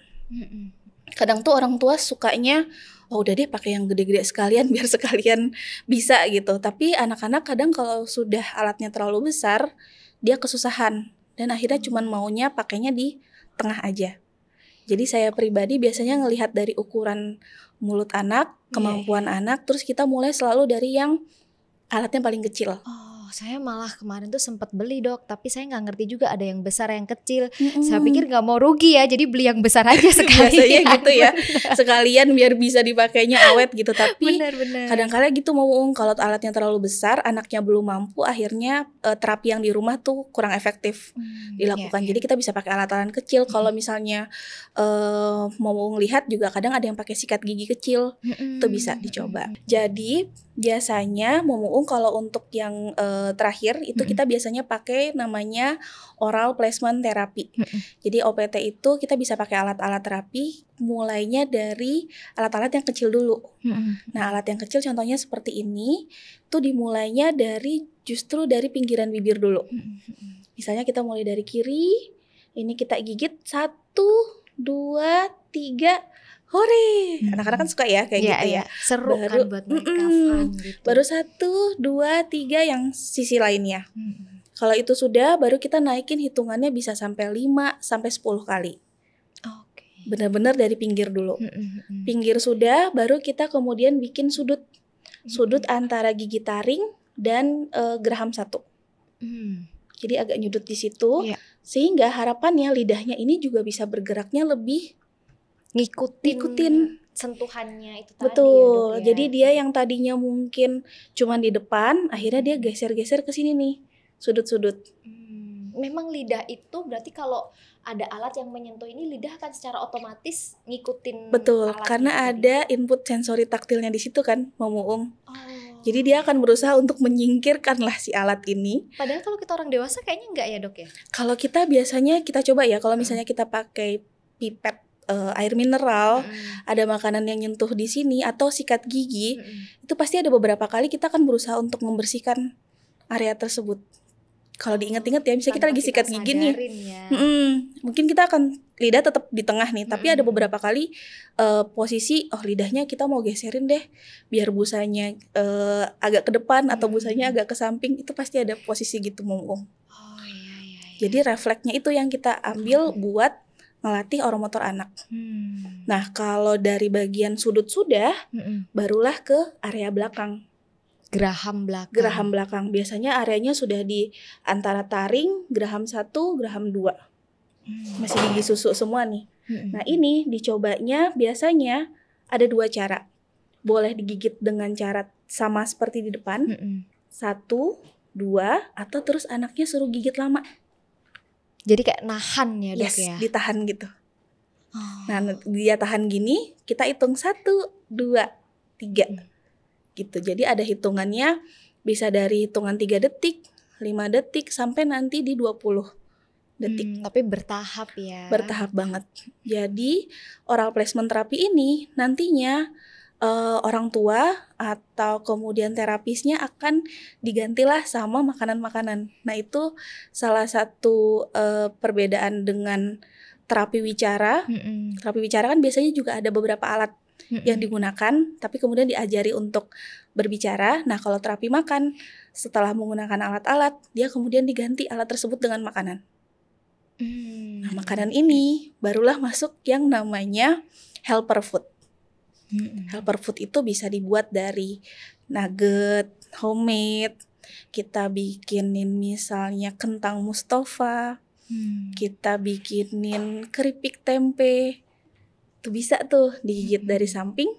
Kadang tuh orang tua sukanya udah deh pakai yang gede-gede sekalian biar sekalian bisa gitu. Tapi anak-anak kadang kalau sudah alatnya terlalu besar, dia kesusahan dan akhirnya cuman maunya pakainya di tengah aja. Jadi saya pribadi biasanya ngelihat dari ukuran mulut anak, kemampuan anak, terus kita mulai selalu dari yang alatnya paling kecil. Saya malah kemarin tuh sempat beli, Dok, tapi saya nggak ngerti juga ada yang besar yang kecil. Saya pikir nggak mau rugi ya, jadi beli yang besar aja sekalian. Biasanya gitu ya, sekalian biar bisa dipakainya awet gitu. Tapi kadang-kadang gitu kalau alatnya terlalu besar, anaknya belum mampu, akhirnya terapi yang di rumah tuh kurang efektif dilakukan. Jadi kita bisa pakai alat-alat kecil. Kalau misalnya mau ngelihat juga kadang ada yang pakai sikat gigi kecil, itu bisa dicoba. Jadi biasanya Momuung kalau untuk yang terakhir itu kita biasanya pakai namanya oral placement therapy. Jadi OPT itu kita bisa pakai alat-alat terapi mulainya dari alat-alat yang kecil dulu. Nah, alat yang kecil contohnya seperti ini tuh dimulainya justru dari pinggiran bibir dulu. Misalnya kita mulai dari kiri, ini kita gigit 1, 2, 3, hore. Anak-anak kan suka ya kayak gitu ya. Seru kan buat mereka fun gitu. Baru 1, 2, 3 yang sisi lainnya. Kalau itu sudah, baru kita naikin hitungannya bisa sampai 5 sampai 10 kali. Benar-benar dari pinggir dulu. Pinggir sudah, baru kita kemudian bikin sudut antara gigi taring dan geraham 1. Jadi agak nyudut di situ, sehingga harapannya lidahnya ini juga bisa bergeraknya lebih ngikutin sentuhannya itu tadi. Betul. Ya, jadi dia yang tadinya mungkin cuma di depan, akhirnya dia geser-geser ke sini nih, sudut-sudut. Memang lidah itu berarti kalau ada alat yang menyentuh ini, lidah akan secara otomatis ngikutin. Betul, karena ada input sensori taktilnya di situ kan, Momuung. Jadi dia akan berusaha untuk menyingkirkan lah si alat ini. Padahal kalau kita orang dewasa kayaknya enggak ya, Dok ya? Kalau kita biasanya kita coba ya, kalau misalnya kita pakai pipet air mineral, ada makanan yang nyentuh di sini atau sikat gigi, itu pasti ada beberapa kali kita akan berusaha untuk membersihkan area tersebut. Kalau diingat-ingat ya, misalnya kita lagi sikat gigi nih, ya. Mungkin kita akan lidah tetap di tengah nih, tapi ada beberapa kali posisi lidahnya kita mau geserin deh, biar busanya agak ke depan atau busanya agak ke samping, itu pasti ada posisi gitu Mung. Jadi refleksnya itu yang kita ambil buat ngelatih oromotor anak. Nah, kalau dari bagian sudut sudah, barulah ke area belakang. Geraham belakang. Biasanya areanya sudah di antara taring, geraham 1, geraham 2. Masih gigi susu semua nih. Nah, ini dicobanya biasanya ada 2 cara. Boleh digigit dengan cara sama seperti di depan. 1, 2, atau terus anaknya suruh gigit lama. Jadi kayak nahan ya Dok ya? Yes, ditahan gitu. Nah, dia tahan gini, kita hitung 1, 2, 3 gitu. Jadi ada hitungannya, bisa dari hitungan 3 detik, 5 detik, sampai nanti di 20 detik. Tapi bertahap ya? Bertahap banget. Jadi oral placement terapi ini nantinya orang tua atau kemudian terapisnya akan digantilah sama makanan-makanan. Nah, itu salah satu perbedaan dengan terapi wicara. Terapi wicara kan biasanya juga ada beberapa alat yang digunakan, tapi kemudian diajari untuk berbicara. Nah, kalau terapi makan, setelah menggunakan alat-alat, dia kemudian diganti alat tersebut dengan makanan. Nah, makanan ini barulah masuk yang namanya helper food. Helper food itu bisa dibuat dari nugget, homemade. Kita bikinin misalnya kentang Mustafa. Kita bikinin keripik tempe. Itu bisa tuh digigit dari samping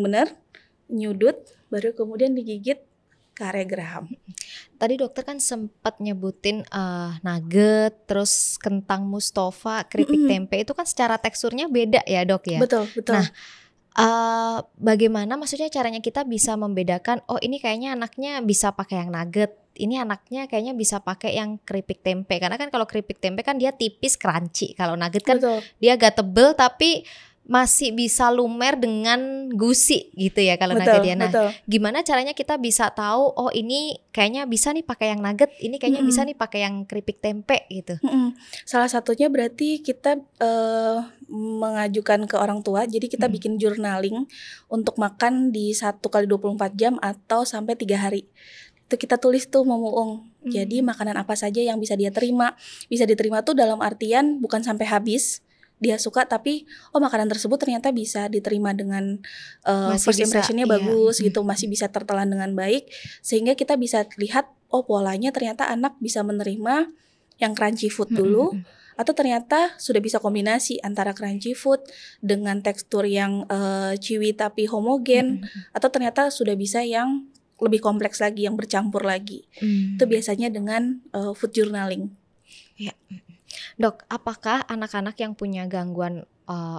bener, nyudut, baru kemudian digigit ke area geraham. Tadi dokter kan sempat nyebutin nugget, terus kentang Mustafa, keripik tempe, itu kan secara teksturnya beda ya Dok ya? Betul. Nah, bagaimana maksudnya caranya kita bisa membedakan, oh ini kayaknya anaknya bisa pakai yang nugget, ini anaknya kayaknya bisa pakai yang keripik tempe. Karena kan kalau keripik tempe kan dia tipis, crunchy. Kalau nugget kan dia agak tebel tapi masih bisa lumer dengan gusi gitu ya kalau nugget ya. Nah, gimana caranya kita bisa tahu, oh ini kayaknya bisa nih pakai yang nugget, ini kayaknya bisa nih pakai yang keripik tempe gitu. Salah satunya berarti kita mengajukan ke orang tua. Jadi kita bikin journaling untuk makan di 1x24 jam atau sampai 3 hari. Itu kita tulis tuh Momuung. Jadi makanan apa saja yang bisa dia terima. Bisa diterima tuh dalam artian bukan sampai habis dia suka, tapi makanan tersebut ternyata bisa diterima dengan first impressionnya bagus gitu, masih bisa tertelan dengan baik, sehingga kita bisa lihat polanya ternyata anak bisa menerima yang crunchy food dulu, atau ternyata sudah bisa kombinasi antara crunchy food dengan tekstur yang chewy tapi homogen, atau ternyata sudah bisa yang lebih kompleks lagi, yang bercampur lagi. Itu biasanya dengan food journaling. Ya. Dok, apakah anak-anak yang punya gangguan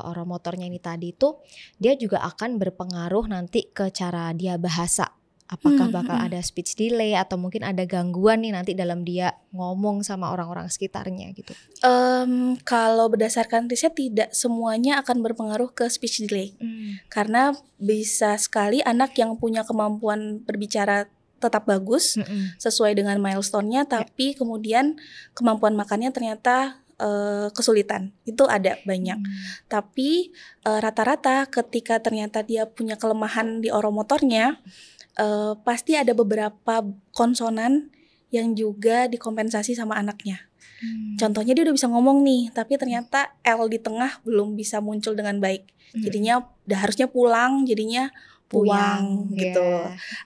oromotornya ini tadi itu dia juga akan berpengaruh nanti ke cara dia bahasa? Apakah bakal ada speech delay atau mungkin ada gangguan nih nanti dalam dia ngomong sama orang-orang sekitarnya gitu? Kalau berdasarkan riset tidak semuanya akan berpengaruh ke speech delay. Karena bisa sekali anak yang punya kemampuan berbicara tetap bagus sesuai dengan milestone-nya, tapi kemudian kemampuan makannya ternyata kesulitan. Itu ada banyak. Tapi rata-rata ketika ternyata dia punya kelemahan di oromotornya, pasti ada beberapa konsonan yang juga dikompensasi sama anaknya. Contohnya dia udah bisa ngomong nih, tapi ternyata L di tengah belum bisa muncul dengan baik. Jadinya udah harusnya pulang, jadinya puang gitu.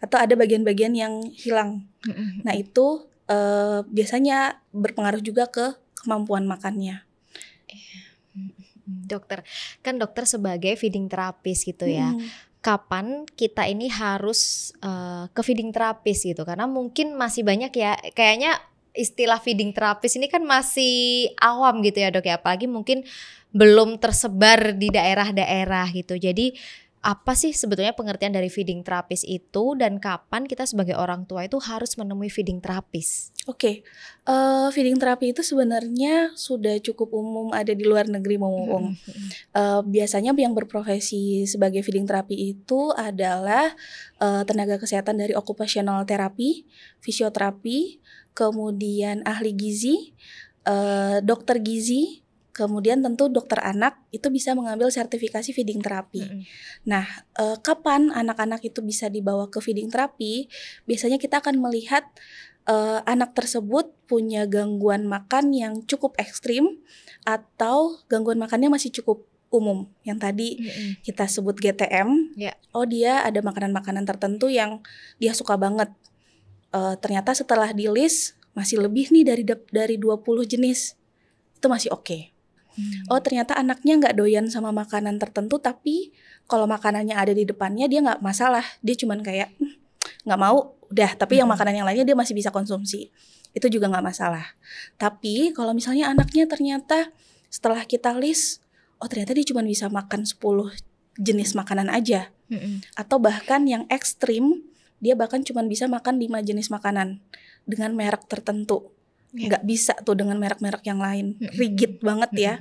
Atau ada bagian-bagian yang hilang. Nah, itu biasanya berpengaruh juga ke kemampuan makannya. Dokter, kan dokter sebagai feeding terapis gitu ya. Kapan kita ini harus ke feeding terapis gitu? Karena mungkin masih banyak ya, kayaknya istilah feeding terapis ini kan masih awam gitu ya Dok ya. Apalagi mungkin belum tersebar di daerah-daerah gitu. Jadi apa sih sebetulnya pengertian dari feeding terapis itu, dan kapan kita sebagai orang tua itu harus menemui feeding terapis? Oke, feeding terapi itu sebenarnya sudah cukup umum ada di luar negeri, Muung. Biasanya yang berprofesi sebagai feeding terapi itu adalah tenaga kesehatan dari occupational therapy, fisioterapi, kemudian ahli gizi, dokter gizi, kemudian tentu dokter anak itu bisa mengambil sertifikasi feeding terapi. Nah, kapan anak-anak itu bisa dibawa ke feeding terapi? Biasanya kita akan melihat anak tersebut punya gangguan makan yang cukup ekstrim atau gangguan makannya masih cukup umum. Yang tadi kita sebut GTM. Oh, dia ada makanan-makanan tertentu yang dia suka banget. Ternyata setelah di list masih lebih nih dari 20 jenis. Itu masih oke. Oh, ternyata anaknya nggak doyan sama makanan tertentu, tapi kalau makanannya ada di depannya dia nggak masalah. Dia cuman kayak nggak mau, udah. Tapi yang makanan yang lainnya dia masih bisa konsumsi. Itu juga nggak masalah. Tapi kalau misalnya anaknya ternyata setelah kita list, oh ternyata dia cuman bisa makan 10 jenis makanan aja. Atau bahkan yang ekstrim, dia bahkan cuman bisa makan 5 jenis makanan dengan merek tertentu. Nggak bisa tuh dengan merek-merek yang lain, rigid banget ya.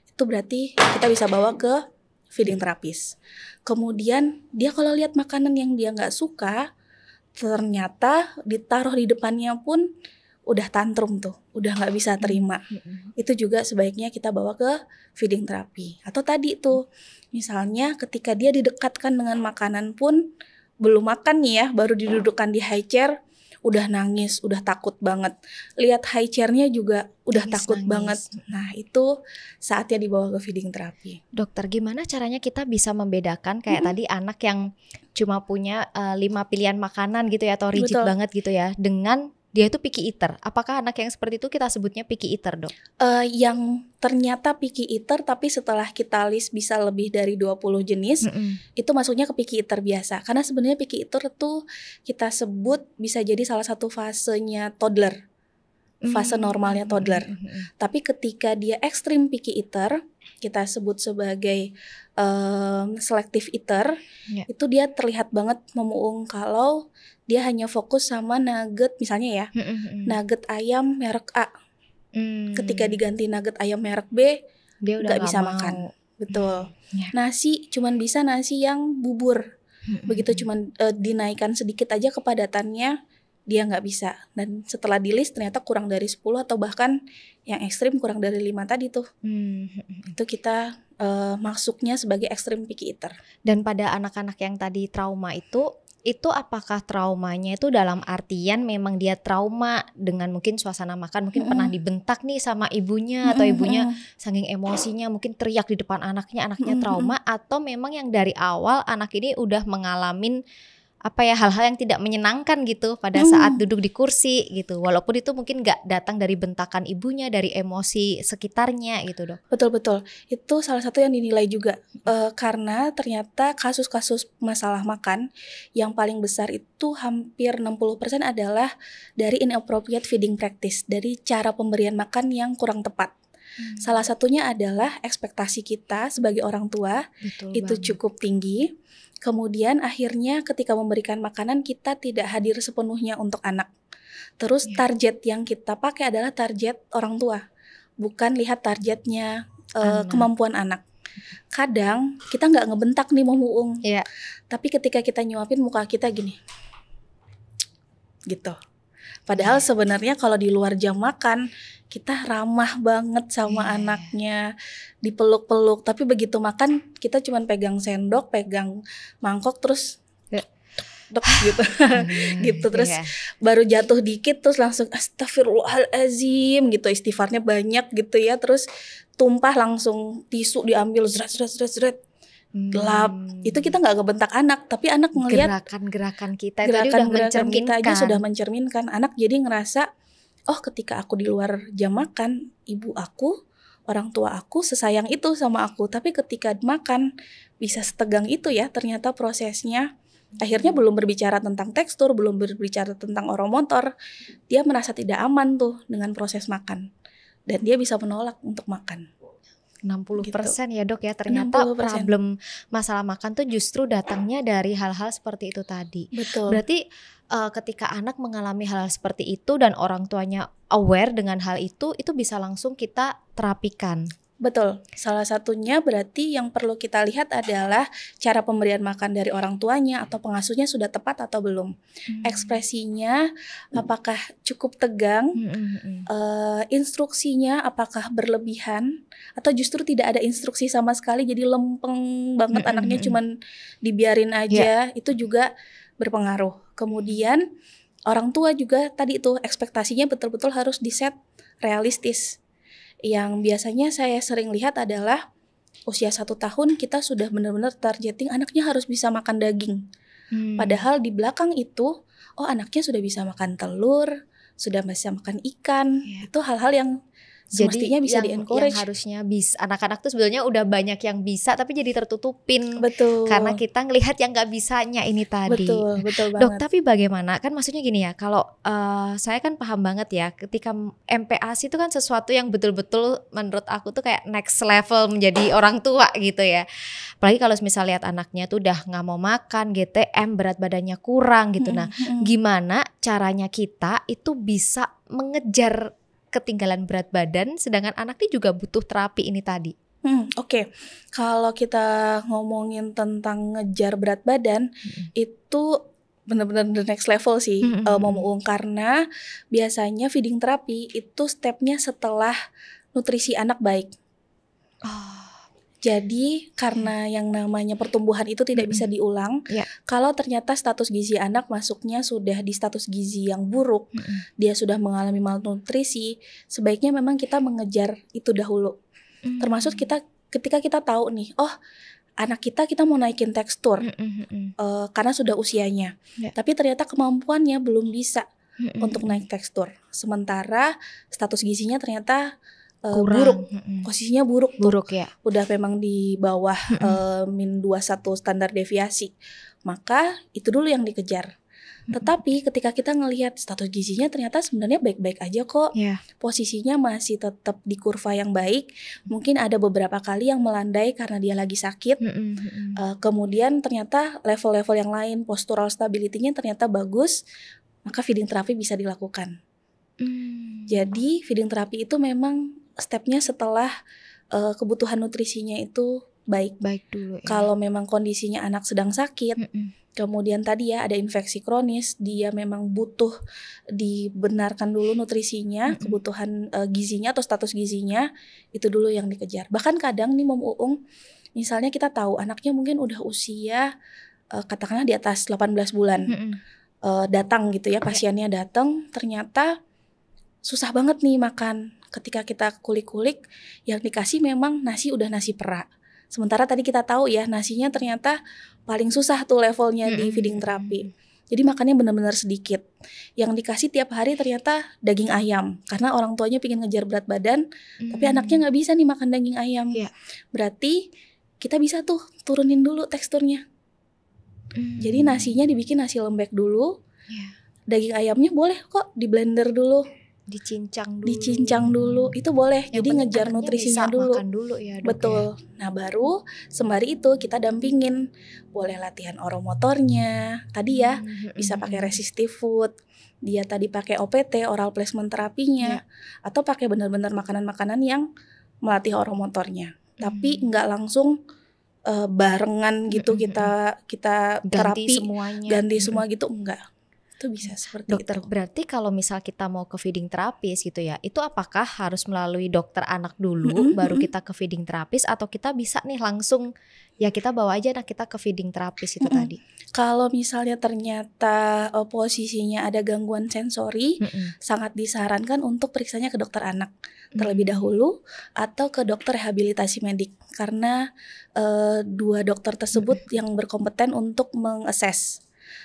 Itu berarti kita bisa bawa ke feeding terapis. Kemudian dia kalau lihat makanan yang dia nggak suka, ternyata ditaruh di depannya pun udah tantrum tuh, udah nggak bisa terima. Itu juga sebaiknya kita bawa ke feeding terapi. Atau tadi tuh, misalnya ketika dia didekatkan dengan makanan pun belum makan nih ya, baru didudukkan di high chair, udah nangis, udah takut banget. Lihat high chair-nya juga udah takut banget. Nah, itu saatnya dibawa ke feeding terapi. Dokter, gimana caranya kita bisa membedakan kayak tadi anak yang cuma punya 5 pilihan makanan gitu ya, atau rigid banget gitu ya, dengan dia itu picky eater. Apakah anak yang seperti itu kita sebutnya picky eater, Dok? Yang ternyata picky eater tapi setelah kita list bisa lebih dari 20 jenis, itu masuknya ke picky eater biasa. Karena sebenarnya picky eater tuh kita sebut bisa jadi salah satu fasenya toddler. Fase normalnya toddler. Tapi ketika dia ekstrim picky eater, kita sebut sebagai selective eater, itu dia terlihat banget memuung kalau dia hanya fokus sama nugget misalnya ya, nugget ayam merek A. Ketika diganti nugget ayam merek B, dia udah gak bisa makan. Betul. Nasi cuman bisa nasi yang bubur. Begitu cuman dinaikkan sedikit aja kepadatannya, dia nggak bisa. Dan setelah di list ternyata kurang dari 10 atau bahkan yang ekstrim kurang dari 5 tadi tuh. Itu kita masuknya sebagai ekstrim picky eater. Dan pada anak-anak yang tadi trauma itu apakah traumanya itu dalam artian memang dia trauma dengan mungkin suasana makan, mungkin pernah dibentak nih sama ibunya, atau ibunya saking emosinya mungkin teriak di depan anaknya trauma, atau memang yang dari awal anak ini udah mengalamin hal-hal yang tidak menyenangkan gitu pada saat duduk di kursi gitu, walaupun itu mungkin nggak datang dari bentakan ibunya, dari emosi sekitarnya gitu, Dok. Betul, itu salah satu yang dinilai juga karena ternyata kasus-kasus masalah makan yang paling besar itu hampir 60% adalah dari inappropriate feeding practice, dari cara pemberian makan yang kurang tepat. Salah satunya adalah ekspektasi kita sebagai orang tua itu cukup tinggi. Kemudian akhirnya ketika memberikan makanan kita tidak hadir sepenuhnya untuk anak. Terus target yang kita pakai adalah target orang tua, bukan lihat targetnya kemampuan anak. Kadang kita nggak ngebentak nih Muung, tapi ketika kita nyuapin muka kita gini, gitu. Padahal sebenarnya kalau di luar jam makan kita ramah banget sama anaknya, dipeluk-peluk. Tapi begitu makan kita cuma pegang sendok, pegang mangkok, terus dok gitu, gitu. Terus baru jatuh dikit terus langsung astagfirullahalazim gitu, istighfarnya banyak gitu ya. Terus tumpah langsung tisu diambil zret. Gelap. Itu kita nggak ngebentak anak, tapi anak ngelihat gerakan-gerakan kita tadi udah mencerminkan. Kita aja sudah mencerminkan. Anak jadi ngerasa, oh ketika aku di luar jam makan, ibu aku, orang tua aku sesayang itu sama aku. Tapi ketika makan bisa setegang itu ya ternyata prosesnya. Akhirnya belum berbicara tentang tekstur, belum berbicara tentang oromotor, dia merasa tidak aman tuh dengan proses makan. Dan dia bisa menolak untuk makan. 60% gitu. ya dok ya, ternyata 60%. problem masalah makan tuh justru datangnya dari hal-hal seperti itu tadi. Betul. Berarti ketika anak mengalami hal seperti itu dan orang tuanya aware dengan hal itu bisa langsung kita terapikan. Betul, salah satunya berarti yang perlu kita lihat adalah cara pemberian makan dari orang tuanya atau pengasuhnya sudah tepat atau belum. Ekspresinya apakah cukup tegang, instruksinya apakah berlebihan, atau justru tidak ada instruksi sama sekali jadi lempeng banget anaknya cuman dibiarin aja, itu juga berpengaruh. Kemudian orang tua juga tadi itu ekspektasinya betul-betul harus diset realistis. Yang biasanya saya sering lihat adalah usia 1 tahun kita sudah benar-benar targeting anaknya harus bisa makan daging. Padahal di belakang itu, anaknya sudah bisa makan telur, sudah bisa makan ikan. Itu hal-hal yang semestinya bisa di-encourage. Yang harusnya bisa, anak-anak tuh sebenarnya udah banyak yang bisa tapi jadi tertutupin. Betul. Karena kita ngelihat yang gak bisanya ini tadi. Betul banget. Dok, tapi bagaimana? Kan maksudnya gini ya, kalau saya kan paham banget ya, ketika MPASI itu kan sesuatu yang betul-betul menurut aku tuh kayak next level menjadi orang tua gitu ya. Apalagi kalau misal lihat anaknya tuh udah gak mau makan, GTM, berat badannya kurang gitu. Nah, gimana caranya kita itu bisa mengejar ketinggalan berat badan, sedangkan anak ini juga butuh terapi ini tadi. Oke. Kalau kita ngomongin tentang ngejar berat badan, itu benar-benar the next level sih, karena biasanya feeding terapi itu stepnya setelah nutrisi anak baik. Jadi karena yang namanya pertumbuhan itu tidak bisa diulang, kalau ternyata status gizi anak masuknya sudah di status gizi yang buruk, dia sudah mengalami malnutrisi, sebaiknya memang kita mengejar itu dahulu. Termasuk ketika kita tahu nih, anak kita mau naikin tekstur karena sudah usianya, tapi ternyata kemampuannya belum bisa untuk naik tekstur. Sementara status gizinya ternyata buruk, posisinya buruk ya. Udah memang di bawah min 21 standar deviasi. Maka itu dulu yang dikejar. Tetapi ketika kita ngelihat status gizinya ternyata sebenarnya baik-baik aja kok. Posisinya masih tetap di kurva yang baik. Mungkin ada beberapa kali yang melandai karena dia lagi sakit. Kemudian ternyata level-level yang lain, postural stability-nya ternyata bagus. Maka feeding terapi bisa dilakukan. Jadi feeding terapi itu memang stepnya setelah kebutuhan nutrisinya itu baik dulu ya. Kalau memang kondisinya anak sedang sakit, kemudian tadi ya ada infeksi kronis, dia memang butuh dibenarkan dulu nutrisinya, kebutuhan gizinya atau status gizinya, itu dulu yang dikejar. Bahkan kadang nih Mom Uung, misalnya kita tahu anaknya mungkin udah usia katakanlah di atas 18 bulan, datang gitu ya, pasiennya datang, ternyata susah banget nih makan. Ketika kita kulik-kulik, yang dikasih memang udah nasi perak. Sementara tadi kita tahu ya, nasinya ternyata paling susah tuh levelnya di feeding terapi. Jadi makannya benar-benar sedikit. Yang dikasih tiap hari ternyata daging ayam. Karena orang tuanya pengen ngejar berat badan, tapi anaknya gak bisa nih makan daging ayam. Berarti kita bisa tuh turunin dulu teksturnya. Jadi nasinya dibikin nasi lembek dulu. Daging ayamnya boleh kok di blender dulu. Dicincang dulu itu boleh. Yang jadi ngejar nutrisinya dulu. Makan dulu ya, Dok. Betul. Nah baru sembari itu kita dampingin, boleh latihan oromotornya. Tadi ya bisa pakai resistive food. Dia tadi pakai OPT, oral placement terapinya, atau pakai benar-benar makanan-makanan yang melatih oromotornya. Tapi nggak langsung barengan gitu kita terapi ganti semua gitu, enggak. Itu bisa seperti dokter, itu. Berarti kalau misal kita mau ke feeding terapis gitu ya, itu apakah harus melalui dokter anak dulu baru kita ke feeding terapis, atau kita bisa nih langsung ya kita bawa aja anak kita ke feeding terapis itu tadi? Kalau misalnya ternyata posisinya ada gangguan sensori, sangat disarankan untuk periksanya ke dokter anak terlebih dahulu atau ke dokter rehabilitasi medik, karena 2 dokter tersebut yang berkompeten untuk mengakses.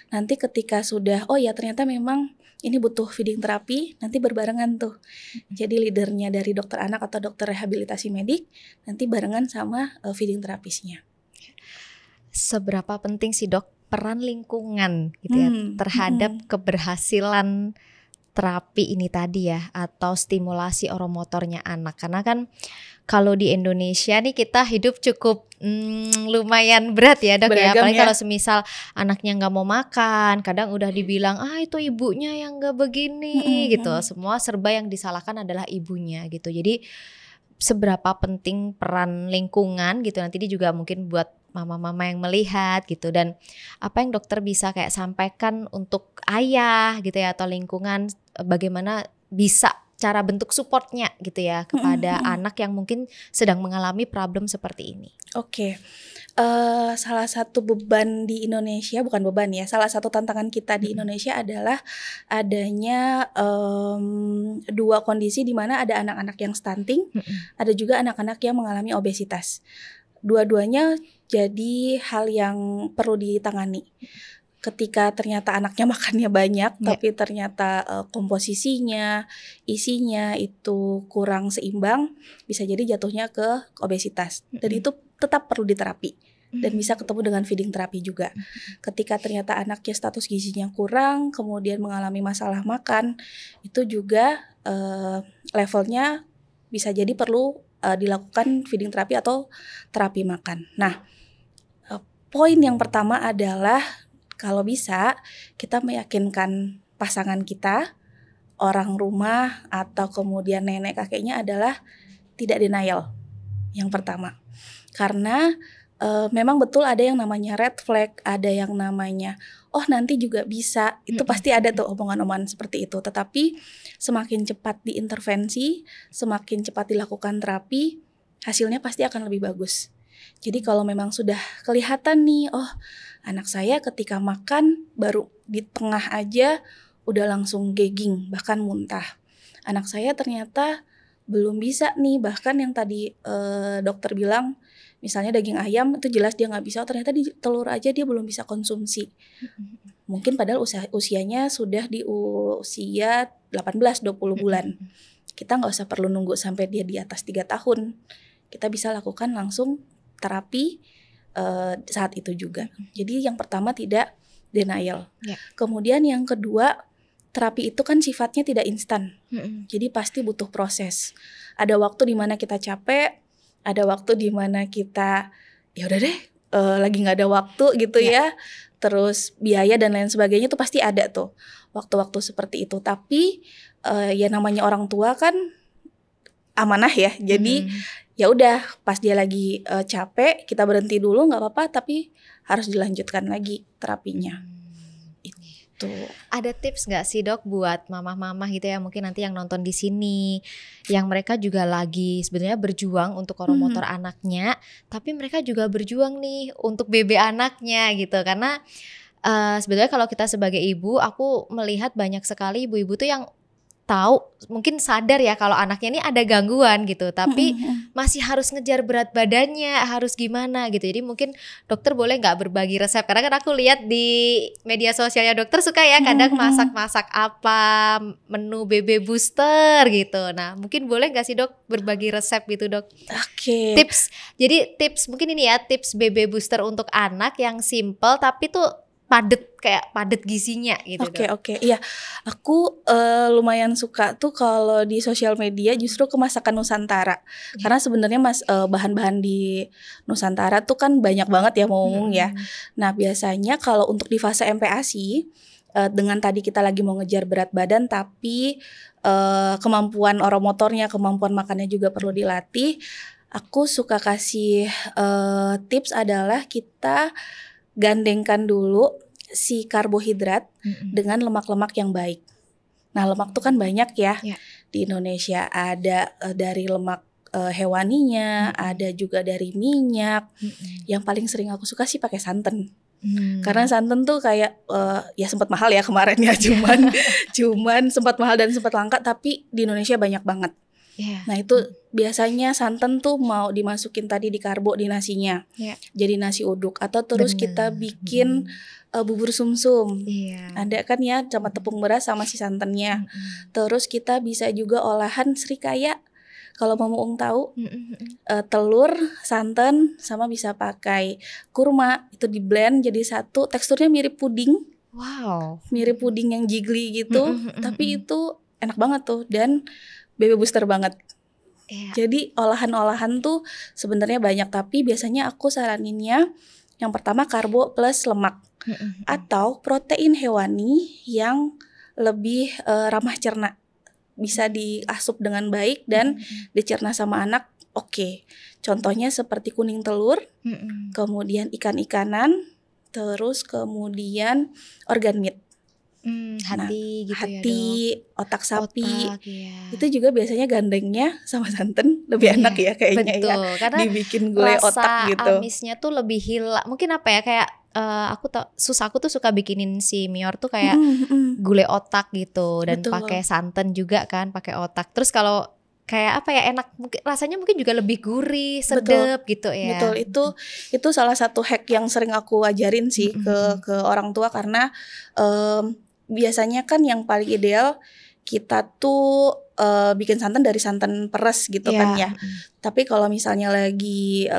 Nanti ketika sudah ternyata memang ini butuh feeding terapi, nanti berbarengan tuh. Jadi leadernya dari dokter anak atau dokter rehabilitasi medik nanti barengan sama feeding terapisnya. Seberapa penting sih Dok peran lingkungan gitu ya terhadap keberhasilan terapi ini tadi ya, atau stimulasi oromotornya anak? Karena kan Kalau di Indonesia nih kita hidup cukup lumayan berat ya dok. Beragam, ya apalagi kalau semisal anaknya nggak mau makan, kadang udah dibilang itu ibunya yang nggak begini gitu. Semua serba yang disalahkan adalah ibunya gitu. Jadi seberapa penting peran lingkungan gitu, nanti dia juga mungkin buat mama-mama yang melihat gitu, dan apa yang dokter bisa kayak sampaikan untuk ayah gitu ya atau lingkungan, bagaimana bisa cara bentuk supportnya gitu ya kepada anak yang mungkin sedang mengalami problem seperti ini. Oke. Salah satu beban di Indonesia, bukan beban ya, salah satu tantangan kita di Indonesia adalah adanya dua kondisi di mana ada anak-anak yang stunting, ada juga anak-anak yang mengalami obesitas. Dua-duanya jadi hal yang perlu ditangani. Ketika ternyata anaknya makannya banyak, tapi ternyata komposisinya, isinya itu kurang seimbang, bisa jadi jatuhnya ke obesitas. Dan itu tetap perlu diterapi dan bisa ketemu dengan feeding terapi juga. Ketika ternyata anaknya status gizinya kurang, kemudian mengalami masalah makan, itu juga levelnya bisa jadi perlu dilakukan feeding terapi atau terapi makan. Nah, poin yang pertama adalah kalau bisa kita meyakinkan pasangan kita, orang rumah atau kemudian nenek kakeknya adalah tidak denial. Yang pertama, karena memang betul ada yang namanya red flag, ada yang namanya nanti juga bisa, itu pasti ada tuh omongan-omongan seperti itu. Tetapi semakin cepat diintervensi, semakin cepat dilakukan terapi, hasilnya pasti akan lebih bagus. Jadi kalau memang sudah kelihatan nih, anak saya ketika makan baru di tengah aja udah langsung gagging, bahkan muntah. Anak saya ternyata belum bisa nih, bahkan yang tadi dokter bilang, misalnya daging ayam itu jelas dia nggak bisa, ternyata di telur aja dia belum bisa konsumsi. Mungkin padahal usianya sudah di usia 18-20 bulan. Kita nggak usah perlu nunggu sampai dia di atas 3 tahun. Kita bisa lakukan langsung terapi saat itu juga. Jadi yang pertama tidak denial. Kemudian yang kedua, terapi itu kan sifatnya tidak instan. Jadi pasti butuh proses. Ada waktu di mana kita capek, ada waktu di mana kita ya udah deh lagi nggak ada waktu gitu ya. Terus biaya dan lain sebagainya itu pasti ada tuh waktu-waktu seperti itu. Tapi ya namanya orang tua kan amanah ya. Jadi ya udah pas dia lagi capek kita berhenti dulu nggak apa-apa, tapi harus dilanjutkan lagi terapinya. Itu. Ada tips nggak sih dok buat mama-mama gitu ya, mungkin nanti yang nonton di sini, yang mereka juga lagi sebenarnya berjuang untuk oromotor anaknya, tapi mereka juga berjuang nih untuk BB anaknya gitu, karena sebenarnya kalau kita sebagai ibu, aku melihat banyak sekali ibu-ibu tuh yang tahu, mungkin sadar ya kalau anaknya ini ada gangguan gitu, tapi masih harus ngejar berat badannya, harus gimana gitu. Jadi mungkin dokter boleh nggak berbagi resep, karena kan aku lihat di media sosialnya dokter suka ya kadang masak-masak apa, menu BB booster gitu. Nah mungkin boleh nggak sih dok berbagi resep gitu dok? Oke. Tips, jadi tips mungkin ini ya, tips BB booster untuk anak yang simple tapi tuh padet gizinya gitu. Oke. Iya, aku lumayan suka tuh kalau di sosial media justru kemasakan Nusantara. Karena sebenarnya bahan-bahan di Nusantara tuh kan banyak banget ya mau ngomong ya. Nah biasanya kalau untuk di fase MPASI, dengan tadi kita lagi mau ngejar berat badan tapi kemampuan oromotornya, kemampuan makannya juga perlu dilatih. Aku suka kasih tips adalah kita gandengkan dulu si karbohidrat dengan lemak-lemak yang baik. Nah lemak tuh kan banyak ya di Indonesia. Ada dari lemak hewaninya, ada juga dari minyak. Yang paling sering aku suka sih pakai santan. Karena santan tuh kayak ya sempat mahal ya kemarin ya, cuman sempat mahal dan sempat langka, tapi di Indonesia banyak banget. Nah itu biasanya santan tuh mau dimasukin tadi di karbo di nasinya, jadi nasi uduk, atau terus kita bikin bubur sumsum, ada kan ya sama tepung beras sama si santannya. Terus kita bisa juga olahan serikaya, kalau mau tahu, telur, santan, sama bisa pakai kurma, itu di blend jadi satu, teksturnya mirip puding. Mirip puding yang jiggly gitu, tapi itu enak banget tuh dan BB booster banget. Jadi olahan-olahan tuh sebenarnya banyak, tapi biasanya aku saraninnya yang pertama karbo plus lemak atau protein hewani yang lebih ramah cerna, bisa diasup dengan baik dan dicerna sama anak. Oke. Contohnya seperti kuning telur, kemudian ikan-ikanan, terus kemudian organ meat. Hati gitu ya, hati, Dok. otak sapi. Ya. Itu juga biasanya gandengnya sama santan lebih enak ya kayaknya. Betul, ya. Karena dibikin gulai otak gitu. Rasa amisnya tuh lebih hilang. Mungkin apa ya, kayak aku tuh suka bikinin si Mior tuh kayak gulai otak gitu, dan pakai santan juga kan, pakai otak. Terus kalau kayak apa ya, enak, mungkin rasanya mungkin juga lebih gurih, sedep gitu ya. Betul, itu salah satu hack yang sering aku ajarin sih ke orang tua, karena biasanya kan yang paling ideal kita tuh bikin santan dari santan peres gitu kan ya. Tapi kalau misalnya lagi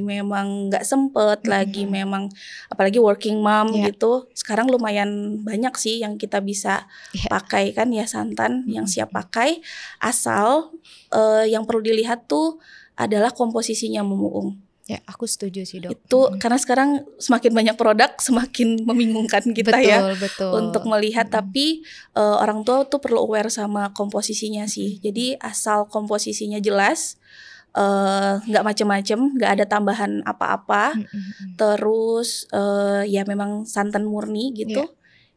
memang nggak sempet, lagi memang apalagi working mom gitu, sekarang lumayan banyak sih yang kita bisa pakai kan ya, santan yang siap pakai, asal yang perlu dilihat tuh adalah komposisinya Muung. Ya, aku setuju sih, Dok. Itu karena sekarang semakin banyak produk, semakin membingungkan kita betul. Untuk melihat. Tapi orang tua tuh perlu aware sama komposisinya sih. Jadi asal komposisinya jelas, nggak macem-macem, nggak ada tambahan apa-apa. Terus ya memang santan murni gitu.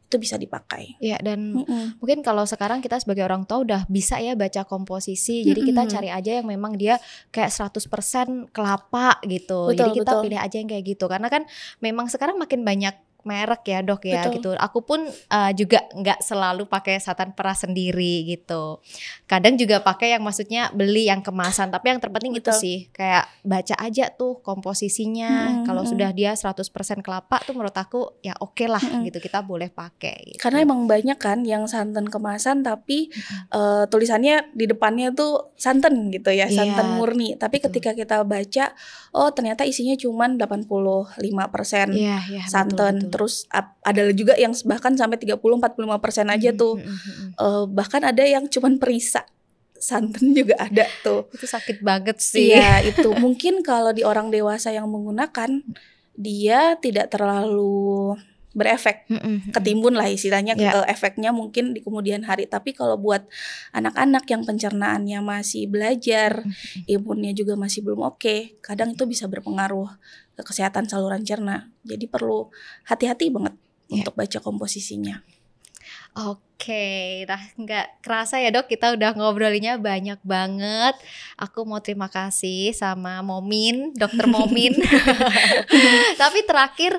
Itu bisa dipakai. Ya, dan mungkin kalau sekarang kita sebagai orang tua udah bisa ya baca komposisi. Jadi kita cari aja yang memang dia kayak 100% kelapa gitu. Jadi kita pilih aja yang kayak gitu. Karena kan memang sekarang makin banyak merek ya, Dok ya. Gitu. Aku pun juga nggak selalu pakai santan peras sendiri gitu. Kadang juga pakai yang maksudnya beli yang kemasan. Tapi yang terpenting itu sih, kayak baca aja tuh komposisinya. Kalau sudah dia 100% kelapa tuh menurut aku ya oke lah gitu, kita boleh pakai gitu. Karena emang banyak kan yang santan kemasan tapi tulisannya di depannya tuh santan gitu ya, santan murni. Tapi ketika kita baca, oh ternyata isinya cuma 85% santan. Terus ada juga yang bahkan sampai 30-45% aja tuh. Bahkan ada yang cuman perisa santan juga ada tuh. Itu sakit banget sih. Iya, itu mungkin kalau di orang dewasa yang menggunakan, dia tidak terlalu berefek, ketimbun lah istilahnya, efeknya mungkin di kemudian hari. Tapi kalau buat anak-anak yang pencernaannya masih belajar, imunnya juga masih belum oke, kadang itu bisa berpengaruh ke kesehatan saluran cerna. Jadi perlu hati-hati banget untuk baca komposisinya. Oke, nah nggak kerasa ya, Dok, kita udah ngobrolinya banyak banget. Aku mau terima kasih sama Momin, Dokter Momin. Tapi terakhir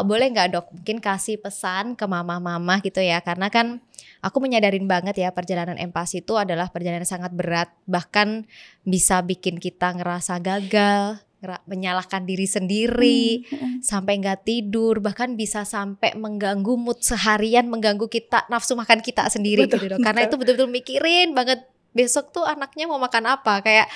boleh nggak, Dok, mungkin kasih pesan ke mama-mama gitu ya, karena kan aku menyadarin banget ya, perjalanan empasi itu adalah perjalanan yang sangat berat, bahkan bisa bikin kita ngerasa gagal, menyalahkan diri sendiri, sampai nggak tidur, bahkan bisa sampai mengganggu mood seharian, mengganggu kita, nafsu makan kita sendiri gitu, Dok. Karena itu betul-betul mikirin banget besok tuh anaknya mau makan apa, kayak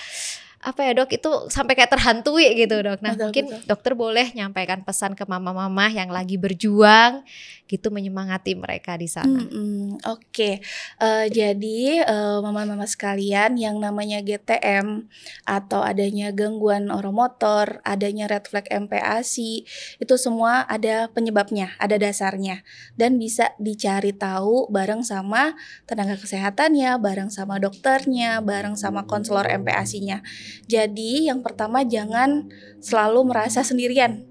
apa ya, Dok, itu sampai kayak terhantui gitu, Dok. Nah, mungkin dokter boleh nyampaikan pesan ke mama-mama yang lagi berjuang gitu, menyemangati mereka di sana. Oke. Jadi mama-mama sekalian, yang namanya GTM atau adanya gangguan oromotor, adanya red flag MPASI, itu semua ada penyebabnya, ada dasarnya, dan bisa dicari tahu bareng sama tenaga kesehatannya, bareng sama dokternya, bareng sama konselor MPASI-nya. Jadi yang pertama, jangan selalu merasa sendirian.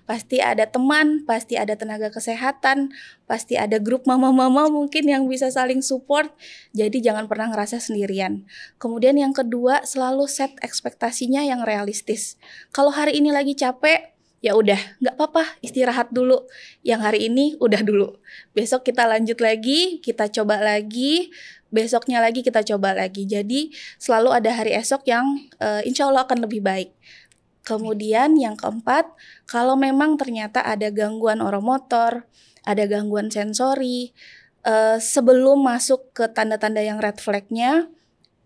Pasti ada teman, pasti ada tenaga kesehatan, pasti ada grup mama-mama mungkin yang bisa saling support. Jadi jangan pernah ngerasa sendirian. Kemudian yang kedua, selalu set ekspektasinya yang realistis. Kalau hari ini lagi capek, ya udah, nggak apa-apa, istirahat dulu. Yang hari ini udah dulu. Besok kita lanjut lagi, kita coba lagi. Besoknya lagi kita coba lagi. Jadi selalu ada hari esok yang insya Allah akan lebih baik. Kemudian yang keempat, kalau memang ternyata ada gangguan oromotor, ada gangguan sensori, sebelum masuk ke tanda-tanda yang red flag-nya,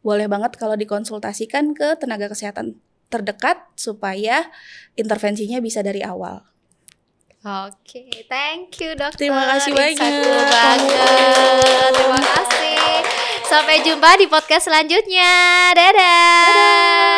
boleh banget kalau dikonsultasikan ke tenaga kesehatan terdekat supaya intervensinya bisa dari awal. Oke, thank you, Dokter. Terima kasih banyak. Terima kasih. Sampai jumpa di podcast selanjutnya. Dadah.